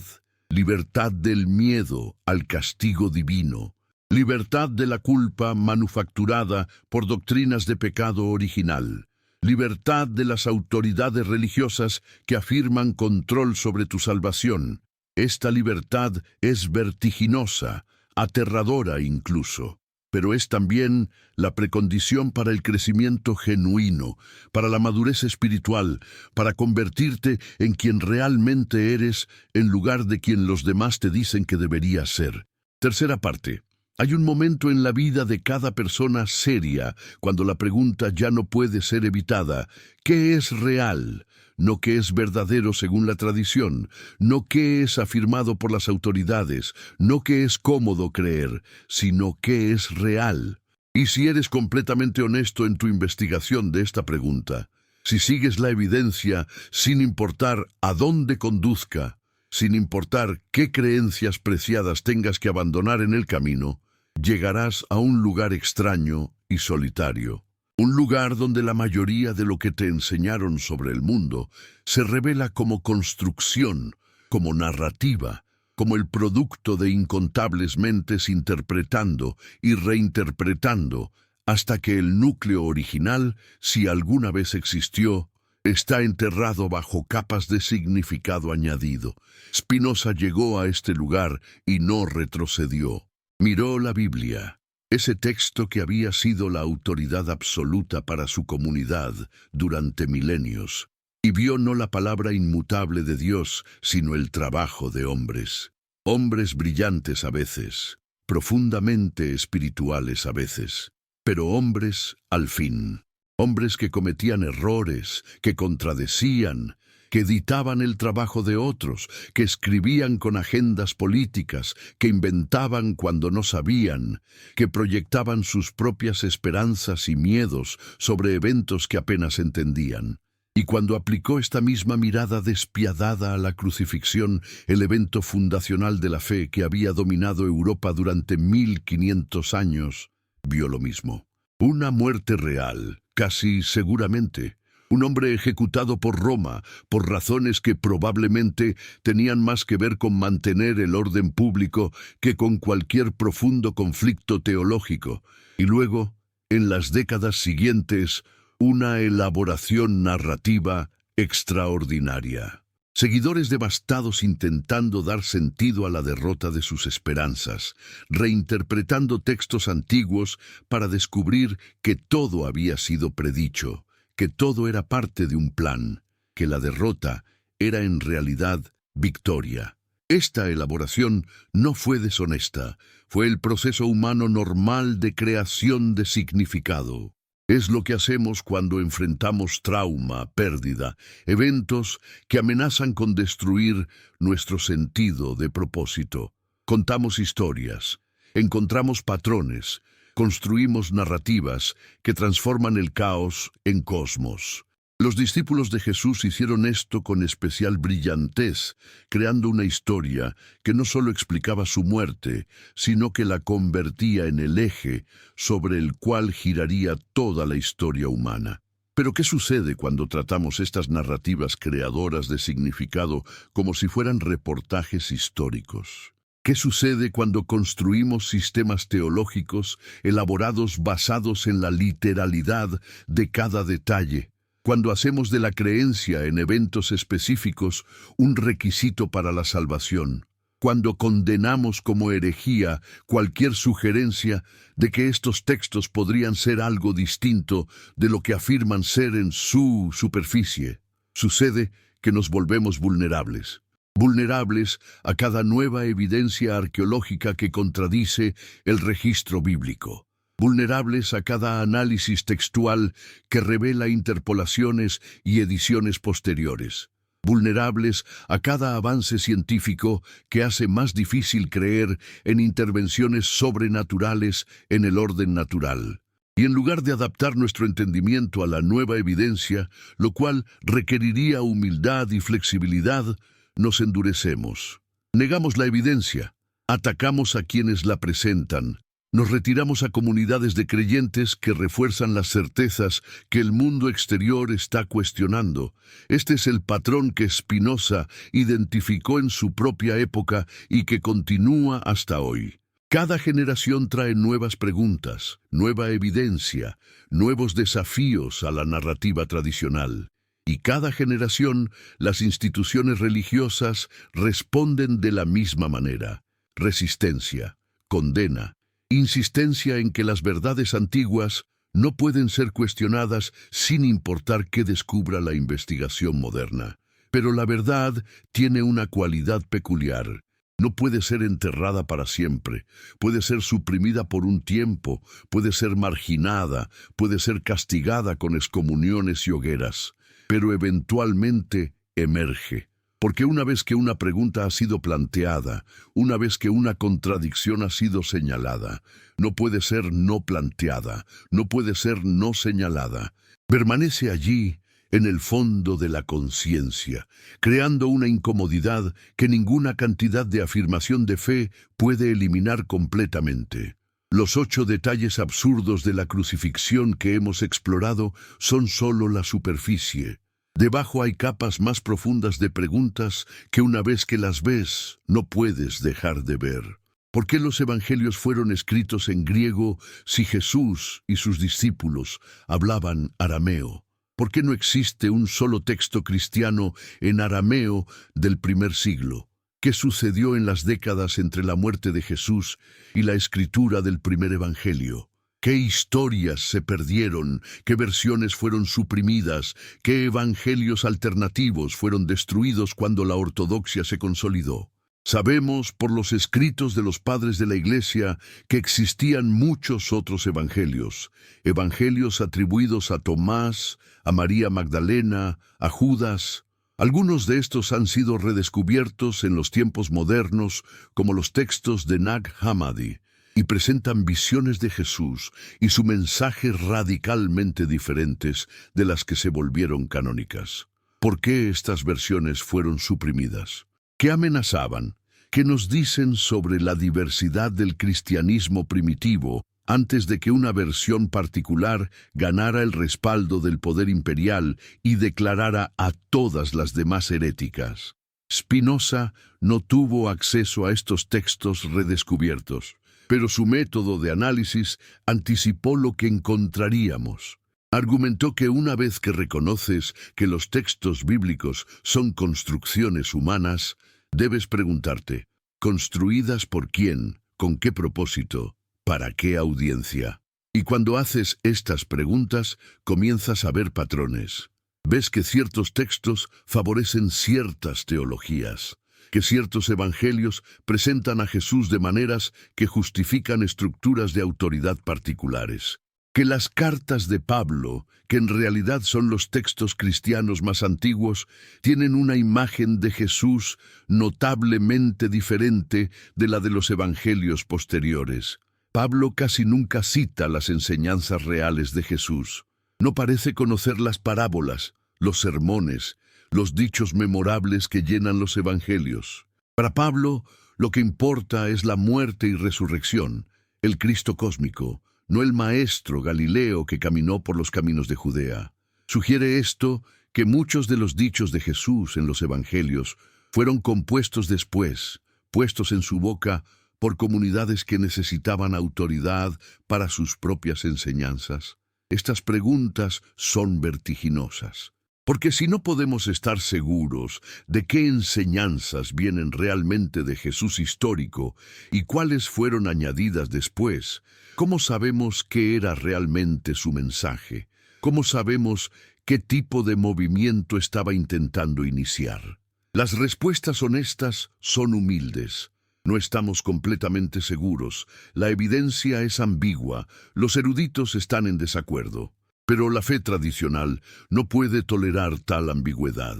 Libertad del miedo al castigo divino. Libertad de la culpa manufacturada por doctrinas de pecado original. Libertad de las autoridades religiosas que afirman control sobre tu salvación. Esta libertad es vertiginosa, aterradora incluso, pero es también la precondición para el crecimiento genuino, para la madurez espiritual, para convertirte en quien realmente eres en lugar de quien los demás te dicen que deberías ser. Tercera parte. Hay un momento en la vida de cada persona seria cuando la pregunta ya no puede ser evitada. ¿Qué es real? No qué es verdadero según la tradición, no qué es afirmado por las autoridades, no qué es cómodo creer, sino qué es real. Y si eres completamente honesto en tu investigación de esta pregunta, si sigues la evidencia sin importar a dónde conduzca, sin importar qué creencias preciadas tengas que abandonar en el camino, llegarás a un lugar extraño y solitario. Un lugar donde la mayoría de lo que te enseñaron sobre el mundo se revela como construcción, como narrativa, como el producto de incontables mentes interpretando y reinterpretando, hasta que el núcleo original, si alguna vez existió, está enterrado bajo capas de significado añadido. Spinoza llegó a este lugar y no retrocedió. Miró la Biblia, ese texto que había sido la autoridad absoluta para su comunidad durante milenios, y vio no la palabra inmutable de Dios, sino el trabajo de hombres. Hombres brillantes a veces, profundamente espirituales a veces, pero hombres al fin. Hombres que cometían errores, que contradecían, que editaban el trabajo de otros, que escribían con agendas políticas, que inventaban cuando no sabían, que proyectaban sus propias esperanzas y miedos sobre eventos que apenas entendían. Y cuando aplicó esta misma mirada despiadada a la crucifixión, el evento fundacional de la fe que había dominado Europa durante 1500 años, vio lo mismo. Una muerte real, casi seguramente. Un hombre ejecutado por Roma, por razones que probablemente tenían más que ver con mantener el orden público que con cualquier profundo conflicto teológico. Y luego, en las décadas siguientes, una elaboración narrativa extraordinaria. Seguidores devastados intentando dar sentido a la derrota de sus esperanzas, reinterpretando textos antiguos para descubrir que todo había sido predicho, que todo era parte de un plan, que la derrota era en realidad victoria. Esta elaboración no fue deshonesta, fue el proceso humano normal de creación de significado. Es lo que hacemos cuando enfrentamos trauma, pérdida, eventos que amenazan con destruir nuestro sentido de propósito. Contamos historias, encontramos patrones, construimos narrativas que transforman el caos en cosmos. Los discípulos de Jesús hicieron esto con especial brillantez, creando una historia que no solo explicaba su muerte, sino que la convertía en el eje sobre el cual giraría toda la historia humana. Pero ¿qué sucede cuando tratamos estas narrativas creadoras de significado como si fueran reportajes históricos? ¿Qué sucede cuando construimos sistemas teológicos elaborados basados en la literalidad de cada detalle? Cuando hacemos de la creencia en eventos específicos un requisito para la salvación, cuando condenamos como herejía cualquier sugerencia de que estos textos podrían ser algo distinto de lo que afirman ser en su superficie, sucede que nos volvemos vulnerables. Vulnerables a cada nueva evidencia arqueológica que contradice el registro bíblico. Vulnerables a cada análisis textual que revela interpolaciones y ediciones posteriores. Vulnerables a cada avance científico que hace más difícil creer en intervenciones sobrenaturales en el orden natural. Y en lugar de adaptar nuestro entendimiento a la nueva evidencia, lo cual requeriría humildad y flexibilidad, nos endurecemos. Negamos la evidencia, atacamos a quienes la presentan. Nos retiramos a comunidades de creyentes que refuerzan las certezas que el mundo exterior está cuestionando. Este es el patrón que Spinoza identificó en su propia época y que continúa hasta hoy. Cada generación trae nuevas preguntas, nueva evidencia, nuevos desafíos a la narrativa tradicional. Y cada generación, las instituciones religiosas responden de la misma manera. Resistencia, condena, insistencia en que las verdades antiguas no pueden ser cuestionadas sin importar qué descubra la investigación moderna. Pero la verdad tiene una cualidad peculiar. No puede ser enterrada para siempre, puede ser suprimida por un tiempo, puede ser marginada, puede ser castigada con excomuniones y hogueras, pero eventualmente emerge. Porque una vez que una pregunta ha sido planteada, una vez que una contradicción ha sido señalada, no puede ser no planteada, no puede ser no señalada. Permanece allí, en el fondo de la conciencia, creando una incomodidad que ninguna cantidad de afirmación de fe puede eliminar completamente. Los 8 detalles absurdos de la crucifixión que hemos explorado son solo la superficie. Debajo hay capas más profundas de preguntas que una vez que las ves, no puedes dejar de ver. ¿Por qué los evangelios fueron escritos en griego si Jesús y sus discípulos hablaban arameo? ¿Por qué no existe un solo texto cristiano en arameo del primer siglo? ¿Qué sucedió en las décadas entre la muerte de Jesús y la escritura del primer evangelio? ¿Qué historias se perdieron? ¿Qué versiones fueron suprimidas? ¿Qué evangelios alternativos fueron destruidos cuando la ortodoxia se consolidó? Sabemos por los escritos de los padres de la Iglesia que existían muchos otros evangelios. Evangelios atribuidos a Tomás, a María Magdalena, a Judas. Algunos de estos han sido redescubiertos en los tiempos modernos como los textos de Nag Hammadi, y presentan visiones de Jesús y su mensaje radicalmente diferentes de las que se volvieron canónicas. ¿Por qué estas versiones fueron suprimidas? ¿Qué amenazaban? ¿Qué nos dicen sobre la diversidad del cristianismo primitivo antes de que una versión particular ganara el respaldo del poder imperial y declarara a todas las demás heréticas? Spinoza no tuvo acceso a estos textos redescubiertos, pero su método de análisis anticipó lo que encontraríamos. Argumentó que una vez que reconoces que los textos bíblicos son construcciones humanas, debes preguntarte, ¿construidas por quién? ¿Con qué propósito? ¿Para qué audiencia? Y cuando haces estas preguntas, comienzas a ver patrones. Ves que ciertos textos favorecen ciertas teologías, que ciertos evangelios presentan a Jesús de maneras que justifican estructuras de autoridad particulares, que las cartas de Pablo, que en realidad son los textos cristianos más antiguos, tienen una imagen de Jesús notablemente diferente de la de los evangelios posteriores. Pablo casi nunca cita las enseñanzas reales de Jesús. No parece conocer las parábolas, los sermones, los dichos memorables que llenan los evangelios. Para Pablo, lo que importa es la muerte y resurrección, el Cristo cósmico, no el maestro Galileo que caminó por los caminos de Judea. Sugiere esto que muchos de los dichos de Jesús en los evangelios fueron compuestos después, puestos en su boca por comunidades que necesitaban autoridad para sus propias enseñanzas. Estas preguntas son vertiginosas, porque si no podemos estar seguros de qué enseñanzas vienen realmente de Jesús histórico y cuáles fueron añadidas después, ¿cómo sabemos qué era realmente su mensaje? ¿Cómo sabemos qué tipo de movimiento estaba intentando iniciar? Las respuestas honestas son humildes. No estamos completamente seguros, la evidencia es ambigua, los eruditos están en desacuerdo. Pero la fe tradicional no puede tolerar tal ambigüedad.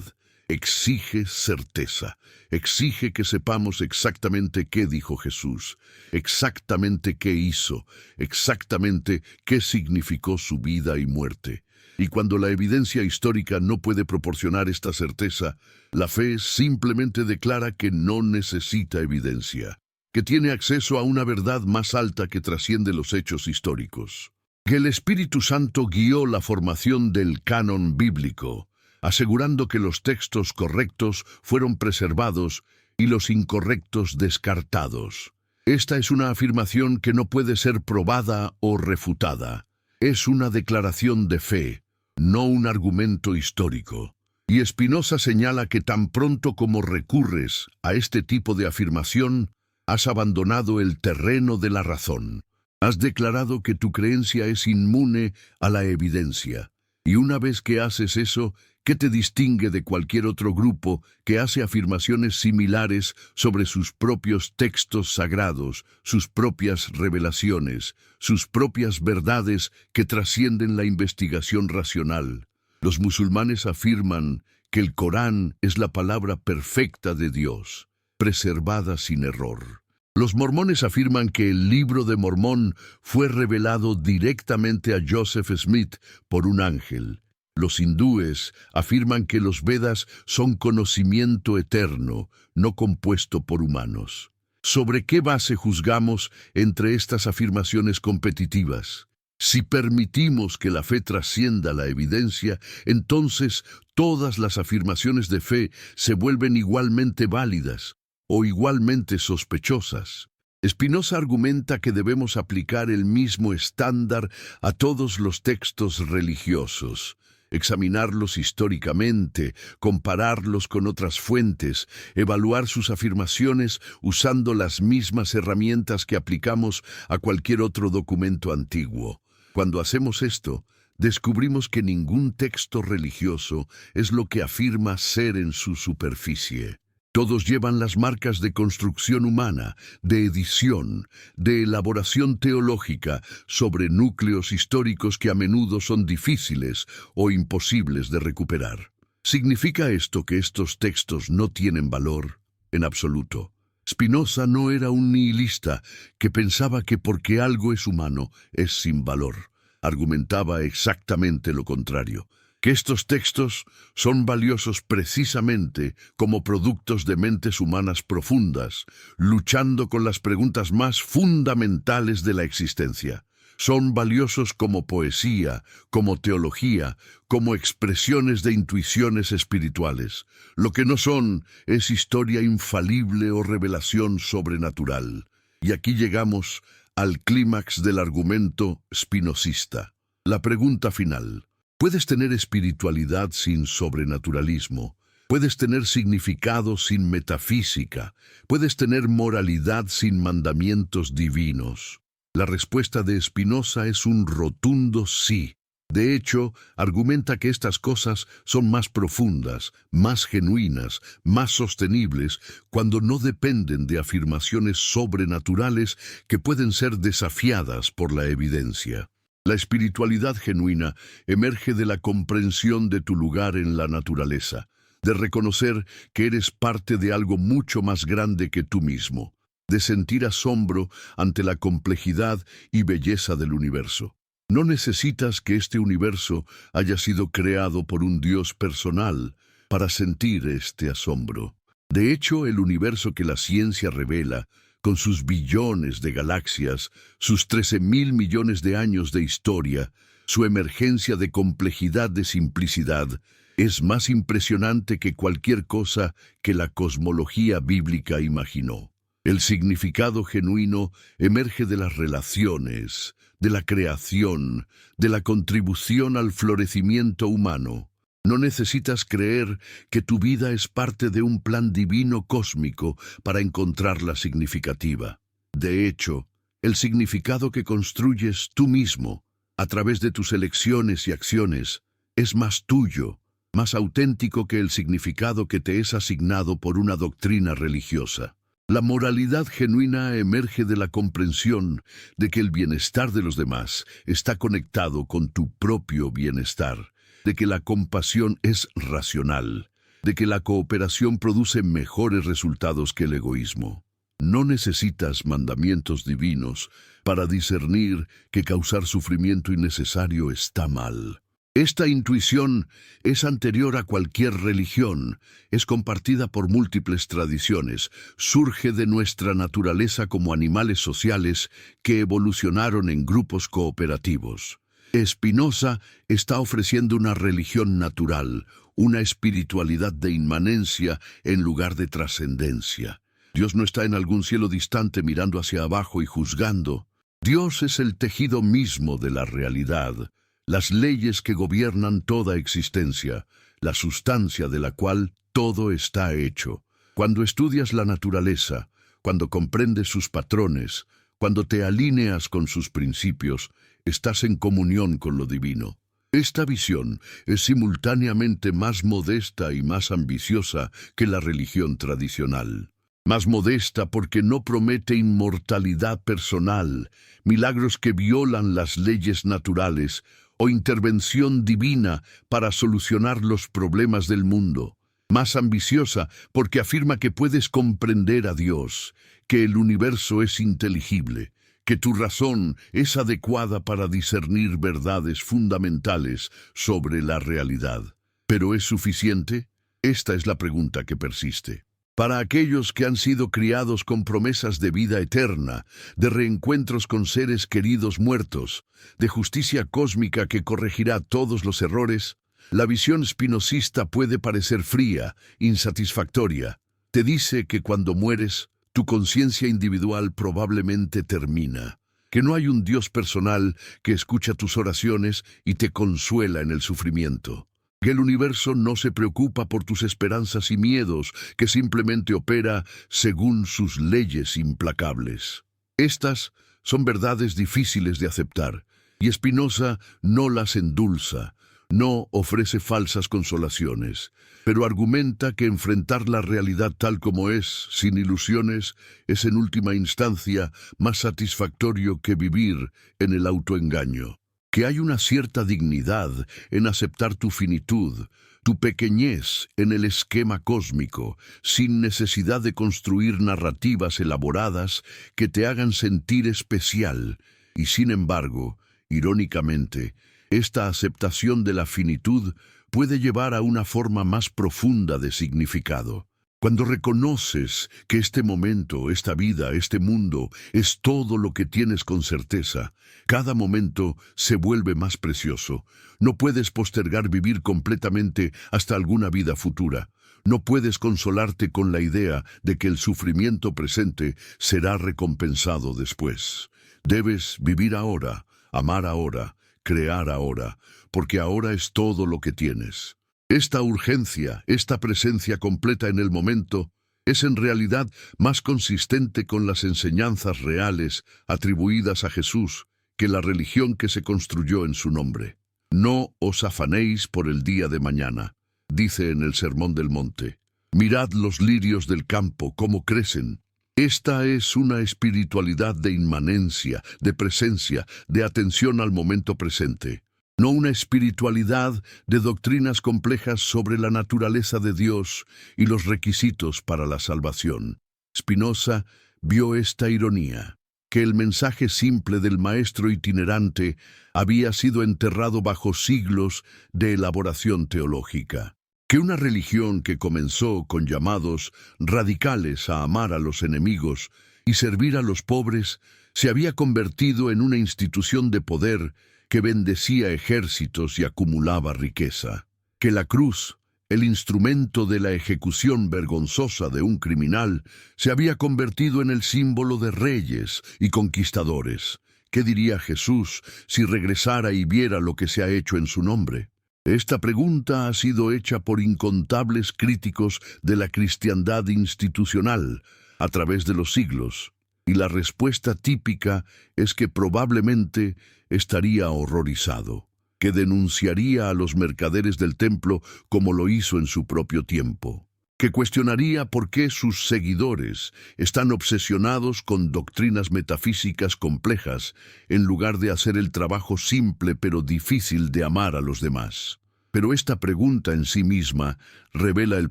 Exige certeza, exige que sepamos exactamente qué dijo Jesús, exactamente qué hizo, exactamente qué significó su vida y muerte. Y cuando la evidencia histórica no puede proporcionar esta certeza, la fe simplemente declara que no necesita evidencia, que tiene acceso a una verdad más alta que trasciende los hechos históricos. Que el Espíritu Santo guió la formación del canon bíblico, asegurando que los textos correctos fueron preservados y los incorrectos descartados. Esta es una afirmación que no puede ser probada o refutada. Es una declaración de fe, no un argumento histórico. Y Spinoza señala que tan pronto como recurres a este tipo de afirmación, has abandonado el terreno de la razón. Has declarado que tu creencia es inmune a la evidencia. Y una vez que haces eso, ¿qué te distingue de cualquier otro grupo que hace afirmaciones similares sobre sus propios textos sagrados, sus propias revelaciones, sus propias verdades que trascienden la investigación racional? Los musulmanes afirman que el Corán es la palabra perfecta de Dios, preservada sin error. Los mormones afirman que el Libro de Mormón fue revelado directamente a Joseph Smith por un ángel. Los hindúes afirman que los Vedas son conocimiento eterno, no compuesto por humanos. ¿Sobre qué base juzgamos entre estas afirmaciones competitivas? Si permitimos que la fe trascienda la evidencia, entonces todas las afirmaciones de fe se vuelven igualmente válidas o igualmente sospechosas. Spinoza argumenta que debemos aplicar el mismo estándar a todos los textos religiosos, examinarlos históricamente, compararlos con otras fuentes, evaluar sus afirmaciones usando las mismas herramientas que aplicamos a cualquier otro documento antiguo. Cuando hacemos esto, descubrimos que ningún texto religioso es lo que afirma ser en su superficie. Todos llevan las marcas de construcción humana, de edición, de elaboración teológica sobre núcleos históricos que a menudo son difíciles o imposibles de recuperar. ¿Significa esto que estos textos no tienen valor? En absoluto. Spinoza no era un nihilista que pensaba que porque algo es humano es sin valor. Argumentaba exactamente lo contrario, que estos textos son valiosos precisamente como productos de mentes humanas profundas, luchando con las preguntas más fundamentales de la existencia. Son valiosos como poesía, como teología, como expresiones de intuiciones espirituales. Lo que no son es historia infalible o revelación sobrenatural. Y aquí llegamos al clímax del argumento spinozista. La pregunta final. ¿Puedes tener espiritualidad sin sobrenaturalismo? ¿Puedes tener significado sin metafísica? ¿Puedes tener moralidad sin mandamientos divinos? La respuesta de Spinoza es un rotundo sí. De hecho, argumenta que estas cosas son más profundas, más genuinas, más sostenibles, cuando no dependen de afirmaciones sobrenaturales que pueden ser desafiadas por la evidencia. La espiritualidad genuina emerge de la comprensión de tu lugar en la naturaleza, de reconocer que eres parte de algo mucho más grande que tú mismo, de sentir asombro ante la complejidad y belleza del universo. No necesitas que este universo haya sido creado por un Dios personal para sentir este asombro. De hecho, el universo que la ciencia revela, con sus billones de galaxias, sus 13.000 millones de años de historia, su emergencia de complejidad de simplicidad, es más impresionante que cualquier cosa que la cosmología bíblica imaginó. El significado genuino emerge de las relaciones, de la creación, de la contribución al florecimiento humano. No necesitas creer que tu vida es parte de un plan divino cósmico para encontrarla significativa. De hecho, el significado que construyes tú mismo, a través de tus elecciones y acciones, es más tuyo, más auténtico que el significado que te es asignado por una doctrina religiosa. La moralidad genuina emerge de la comprensión de que el bienestar de los demás está conectado con tu propio bienestar, de que la compasión es racional, de que la cooperación produce mejores resultados que el egoísmo. No necesitas mandamientos divinos para discernir que causar sufrimiento innecesario está mal. Esta intuición es anterior a cualquier religión, es compartida por múltiples tradiciones, surge de nuestra naturaleza como animales sociales que evolucionaron en grupos cooperativos. Spinoza está ofreciendo una religión natural, una espiritualidad de inmanencia en lugar de trascendencia. Dios no está en algún cielo distante mirando hacia abajo y juzgando. Dios es el tejido mismo de la realidad, las leyes que gobiernan toda existencia, la sustancia de la cual todo está hecho. Cuando estudias la naturaleza, cuando comprendes sus patrones, cuando te alineas con sus principios, estás en comunión con lo divino. Esta visión es simultáneamente más modesta y más ambiciosa que la religión tradicional. Más modesta porque no promete inmortalidad personal, milagros que violan las leyes naturales o intervención divina para solucionar los problemas del mundo. Más ambiciosa porque afirma que puedes comprender a Dios, que el universo es inteligible, que tu razón es adecuada para discernir verdades fundamentales sobre la realidad. ¿Pero es suficiente? Esta es la pregunta que persiste. Para aquellos que han sido criados con promesas de vida eterna, de reencuentros con seres queridos muertos, de justicia cósmica que corregirá todos los errores, la visión spinozista puede parecer fría, insatisfactoria. Te dice que cuando mueres, tu conciencia individual probablemente termina, que no hay un Dios personal que escucha tus oraciones y te consuela en el sufrimiento, que el universo no se preocupa por tus esperanzas y miedos, que simplemente opera según sus leyes implacables. Estas son verdades difíciles de aceptar, y Spinoza no las endulza, no ofrece falsas consolaciones, pero argumenta que enfrentar la realidad tal como es, sin ilusiones, es en última instancia más satisfactorio que vivir en el autoengaño. Que hay una cierta dignidad en aceptar tu finitud, tu pequeñez en el esquema cósmico, sin necesidad de construir narrativas elaboradas que te hagan sentir especial, y sin embargo, irónicamente, esta aceptación de la finitud puede llevar a una forma más profunda de significado. Cuando reconoces que este momento, esta vida, este mundo, es todo lo que tienes con certeza, cada momento se vuelve más precioso. No puedes postergar vivir completamente hasta alguna vida futura. No puedes consolarte con la idea de que el sufrimiento presente será recompensado después. Debes vivir ahora, amar ahora, crear ahora, porque ahora es todo lo que tienes. Esta urgencia, esta presencia completa en el momento, es en realidad más consistente con las enseñanzas reales atribuidas a Jesús que la religión que se construyó en su nombre. No os afanéis por el día de mañana, dice en el Sermón del Monte. Mirad los lirios del campo, cómo crecen. Esta es una espiritualidad de inmanencia, de presencia, de atención al momento presente. No una espiritualidad de doctrinas complejas sobre la naturaleza de Dios y los requisitos para la salvación. Spinoza vio esta ironía, que el mensaje simple del maestro itinerante había sido enterrado bajo siglos de elaboración teológica. Que una religión que comenzó con llamados radicales a amar a los enemigos y servir a los pobres, se había convertido en una institución de poder que bendecía ejércitos y acumulaba riqueza. Que la cruz, el instrumento de la ejecución vergonzosa de un criminal, se había convertido en el símbolo de reyes y conquistadores. ¿Qué diría Jesús si regresara y viera lo que se ha hecho en su nombre? Esta pregunta ha sido hecha por incontables críticos de la cristiandad institucional a través de los siglos, y la respuesta típica es que probablemente estaría horrorizado, que denunciaría a los mercaderes del templo como lo hizo en su propio tiempo, que cuestionaría por qué sus seguidores están obsesionados con doctrinas metafísicas complejas en lugar de hacer el trabajo simple pero difícil de amar a los demás. Pero esta pregunta en sí misma revela el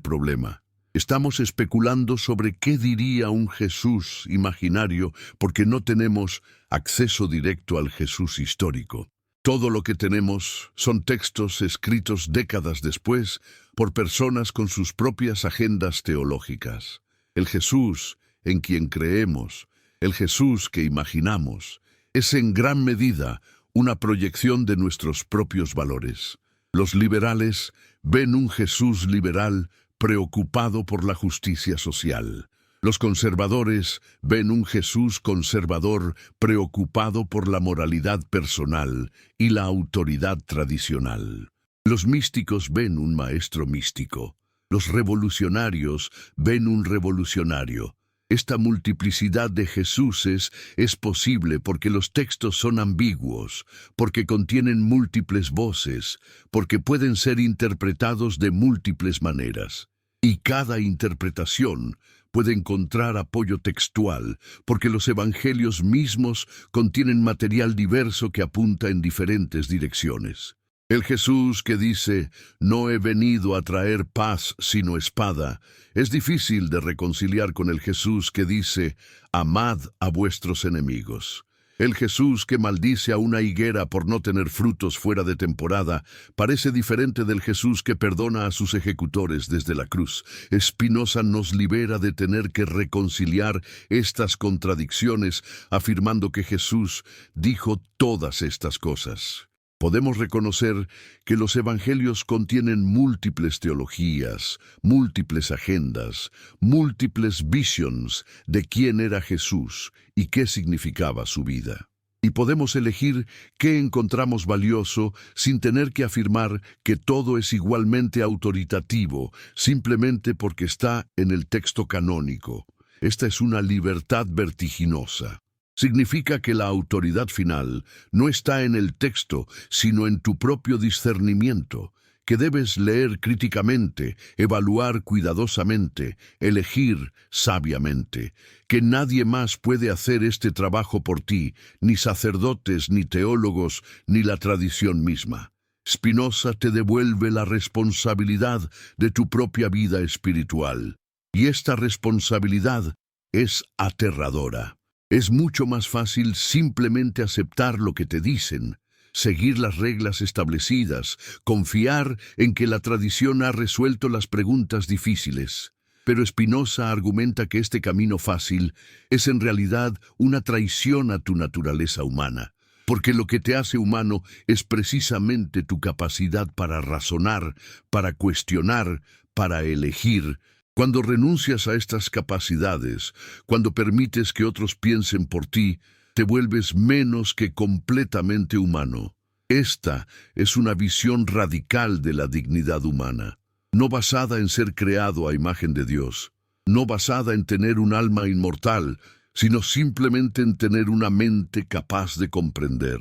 problema. Estamos especulando sobre qué diría un Jesús imaginario porque no tenemos acceso directo al Jesús histórico. Todo lo que tenemos son textos escritos décadas después por personas con sus propias agendas teológicas. El Jesús en quien creemos, el Jesús que imaginamos, es en gran medida una proyección de nuestros propios valores. Los liberales ven un Jesús liberal preocupado por la justicia social. Los conservadores ven un Jesús conservador preocupado por la moralidad personal y la autoridad tradicional. Los místicos ven un maestro místico. Los revolucionarios ven un revolucionario. Esta multiplicidad de Jesuses es posible porque los textos son ambiguos, porque contienen múltiples voces, porque pueden ser interpretados de múltiples maneras. Y cada interpretación puede encontrar apoyo textual, porque los evangelios mismos contienen material diverso que apunta en diferentes direcciones. El Jesús que dice, no he venido a traer paz sino espada, es difícil de reconciliar con el Jesús que dice, amad a vuestros enemigos. El Jesús que maldice a una higuera por no tener frutos fuera de temporada parece diferente del Jesús que perdona a sus ejecutores desde la cruz. Spinoza nos libera de tener que reconciliar estas contradicciones afirmando que Jesús dijo todas estas cosas. Podemos reconocer que los evangelios contienen múltiples teologías, múltiples agendas, múltiples visions de quién era Jesús y qué significaba su vida. Y podemos elegir qué encontramos valioso sin tener que afirmar que todo es igualmente autoritativo, simplemente porque está en el texto canónico. Esta es una libertad vertiginosa. Significa que la autoridad final no está en el texto, sino en tu propio discernimiento, que debes leer críticamente, evaluar cuidadosamente, elegir sabiamente, que nadie más puede hacer este trabajo por ti, ni sacerdotes, ni teólogos, ni la tradición misma. Spinoza te devuelve la responsabilidad de tu propia vida espiritual, y esta responsabilidad es aterradora. Es mucho más fácil simplemente aceptar lo que te dicen, seguir las reglas establecidas, confiar en que la tradición ha resuelto las preguntas difíciles. Pero Spinoza argumenta que este camino fácil es en realidad una traición a tu naturaleza humana, porque lo que te hace humano es precisamente tu capacidad para razonar, para cuestionar, para elegir. Cuando renuncias a estas capacidades, cuando permites que otros piensen por ti, te vuelves menos que completamente humano. Esta es una visión radical de la dignidad humana, no basada en ser creado a imagen de Dios, no basada en tener un alma inmortal, sino simplemente en tener una mente capaz de comprender.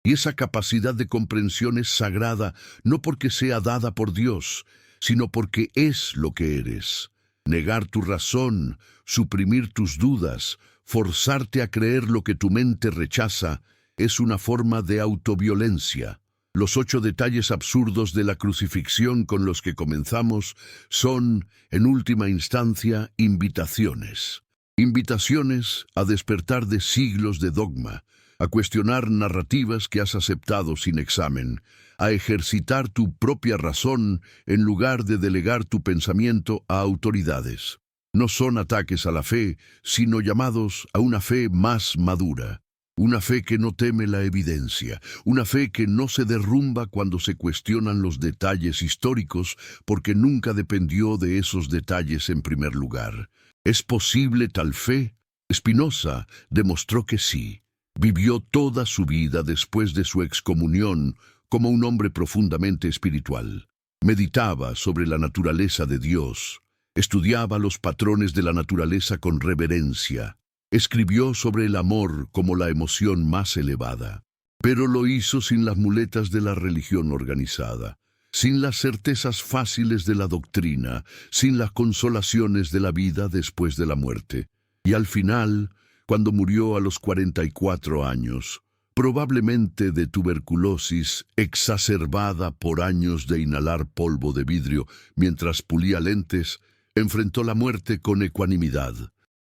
Y esa capacidad de comprensión es sagrada no porque sea dada por Dios, sino porque es lo que eres. Negar tu razón, suprimir tus dudas, forzarte a creer lo que tu mente rechaza, es una forma de autoviolencia. Los 8 detalles absurdos de la crucifixión con los que comenzamos son, en última instancia, invitaciones. Invitaciones a despertar de siglos de dogma, a cuestionar narrativas que has aceptado sin examen, a ejercitar tu propia razón en lugar de delegar tu pensamiento a autoridades. No son ataques a la fe, sino llamados a una fe más madura. Una fe que no teme la evidencia, una fe que no se derrumba cuando se cuestionan los detalles históricos porque nunca dependió de esos detalles en primer lugar. ¿Es posible tal fe? Spinoza demostró que sí. Vivió toda su vida después de su excomunión como un hombre profundamente espiritual. Meditaba sobre la naturaleza de Dios, estudiaba los patrones de la naturaleza con reverencia, escribió sobre el amor como la emoción más elevada, pero lo hizo sin las muletas de la religión organizada, sin las certezas fáciles de la doctrina, sin las consolaciones de la vida después de la muerte. Y al final, cuando murió a los 44 años, probablemente de tuberculosis exacerbada por años de inhalar polvo de vidrio mientras pulía lentes, enfrentó la muerte con ecuanimidad.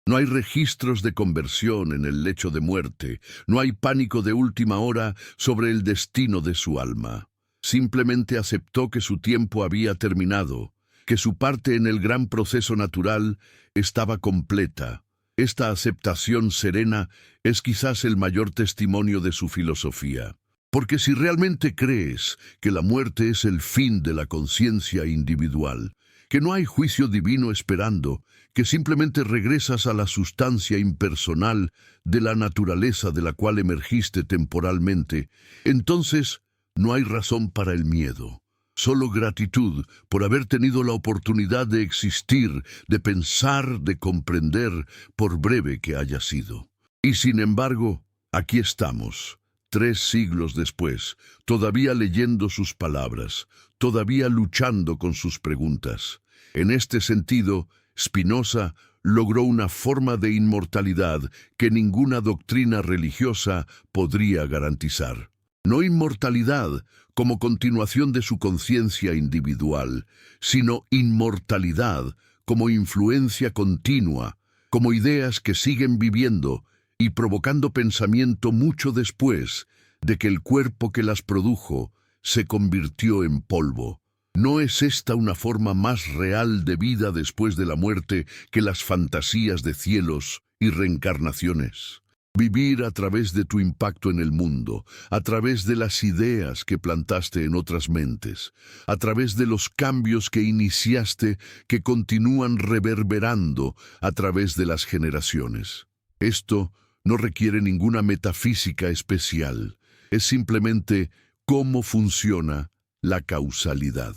No hay registros de conversión en el lecho de muerte, no hay pánico de última hora sobre el destino de su alma. Simplemente aceptó que su tiempo había terminado, que su parte en el gran proceso natural estaba completa. Esta aceptación serena es quizás el mayor testimonio de su filosofía. Porque si realmente crees que la muerte es el fin de la conciencia individual, que no hay juicio divino esperando, que simplemente regresas a la sustancia impersonal de la naturaleza de la cual emergiste temporalmente, entonces no hay razón para el miedo. Solo gratitud por haber tenido la oportunidad de existir, de pensar, de comprender, por breve que haya sido. Y sin embargo, aquí estamos, 3 siglos después, todavía leyendo sus palabras, todavía luchando con sus preguntas. En este sentido, Spinoza logró una forma de inmortalidad que ninguna doctrina religiosa podría garantizar. No inmortalidad como continuación de su conciencia individual, sino inmortalidad como influencia continua, como ideas que siguen viviendo y provocando pensamiento mucho después de que el cuerpo que las produjo se convirtió en polvo. ¿No es esta una forma más real de vida después de la muerte que las fantasías de cielos y reencarnaciones? Vivir a través de tu impacto en el mundo, a través de las ideas que plantaste en otras mentes, a través de los cambios que iniciaste que continúan reverberando a través de las generaciones. Esto no requiere ninguna metafísica especial, es simplemente cómo funciona la causalidad.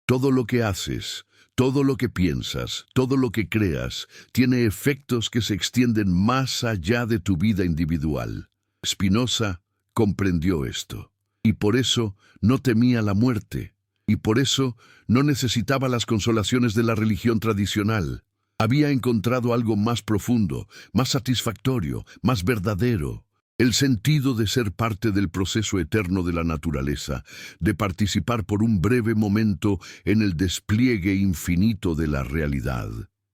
Todo lo que haces, todo lo que piensas, todo lo que creas, tiene efectos que se extienden más allá de tu vida individual. Spinoza comprendió esto, y por eso no temía la muerte, y por eso no necesitaba las consolaciones de la religión tradicional. Había encontrado algo más profundo, más satisfactorio, más verdadero. El sentido de ser parte del proceso eterno de la naturaleza, de participar por un breve momento en el despliegue infinito de la realidad.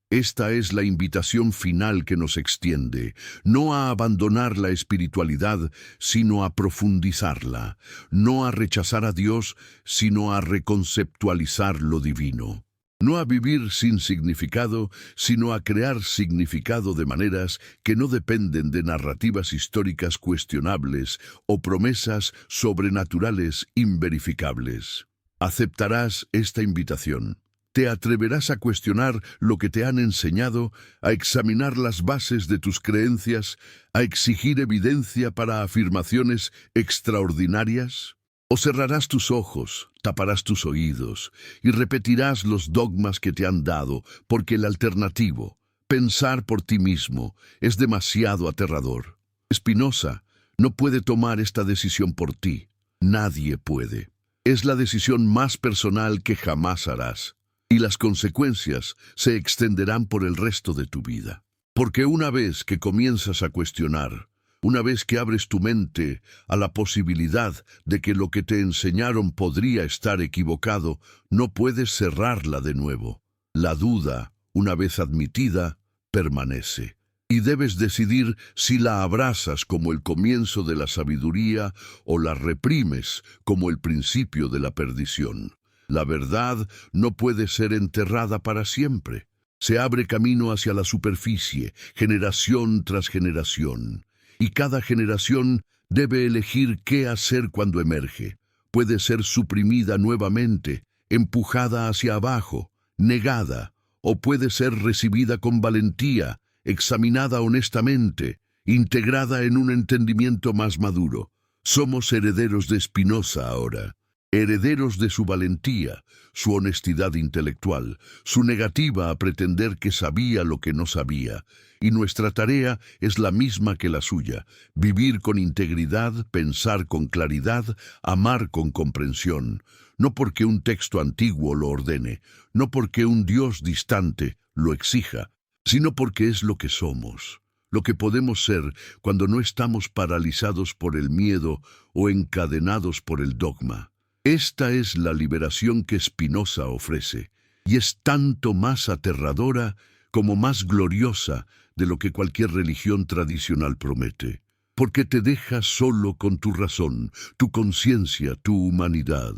Esta es la invitación final que nos extiende, no a abandonar la espiritualidad, sino a profundizarla, no a rechazar a Dios, sino a reconceptualizar lo divino. No a vivir sin significado, sino a crear significado de maneras que no dependen de narrativas históricas cuestionables o promesas sobrenaturales inverificables. ¿Aceptarás esta invitación? ¿Te atreverás a cuestionar lo que te han enseñado, a examinar las bases de tus creencias, a exigir evidencia para afirmaciones extraordinarias? ¿O cerrarás tus ojos, taparás tus oídos y repetirás los dogmas que te han dado, porque el alternativo, pensar por ti mismo, es demasiado aterrador? Spinoza no puede tomar esta decisión por ti. Nadie puede. Es la decisión más personal que jamás harás. y las consecuencias se extenderán por el resto de tu vida. Porque una vez que comienzas a cuestionar, una vez que abres tu mente a la posibilidad de que lo que te enseñaron podría estar equivocado, no puedes cerrarla de nuevo. La duda, una vez admitida, permanece. Y debes decidir si la abrazas como el comienzo de la sabiduría o la reprimes como el principio de la perdición. La verdad no puede ser enterrada para siempre. Se abre camino hacia la superficie, generación tras generación. Y cada generación debe elegir qué hacer cuando emerge. Puede ser suprimida nuevamente, empujada hacia abajo, negada, o puede ser recibida con valentía, examinada honestamente, integrada en un entendimiento más maduro. Somos herederos de Spinoza ahora, herederos de su valentía, su honestidad intelectual, su negativa a pretender que sabía lo que no sabía, y nuestra tarea es la misma que la suya: vivir con integridad, pensar con claridad, amar con comprensión, no porque un texto antiguo lo ordene, no porque un Dios distante lo exija, sino porque es lo que somos, lo que podemos ser cuando no estamos paralizados por el miedo o encadenados por el dogma. Esta es la liberación que Spinoza ofrece, y es tanto más aterradora como más gloriosa de lo que cualquier religión tradicional promete, porque te deja solo con tu razón, tu conciencia, tu humanidad,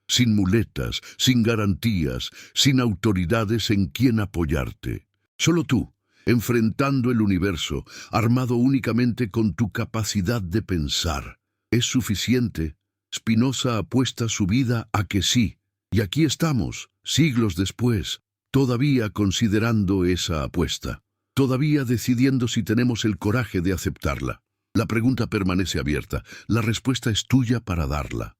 sin muletas, sin garantías, sin autoridades en quien apoyarte. Solo tú, enfrentando el universo, armado únicamente con tu capacidad de pensar. ¿Es suficiente? Spinoza apuesta su vida a que sí, y aquí estamos, siglos después, todavía considerando esa apuesta, todavía decidiendo si tenemos el coraje de aceptarla. La pregunta permanece abierta, la respuesta es tuya para darla.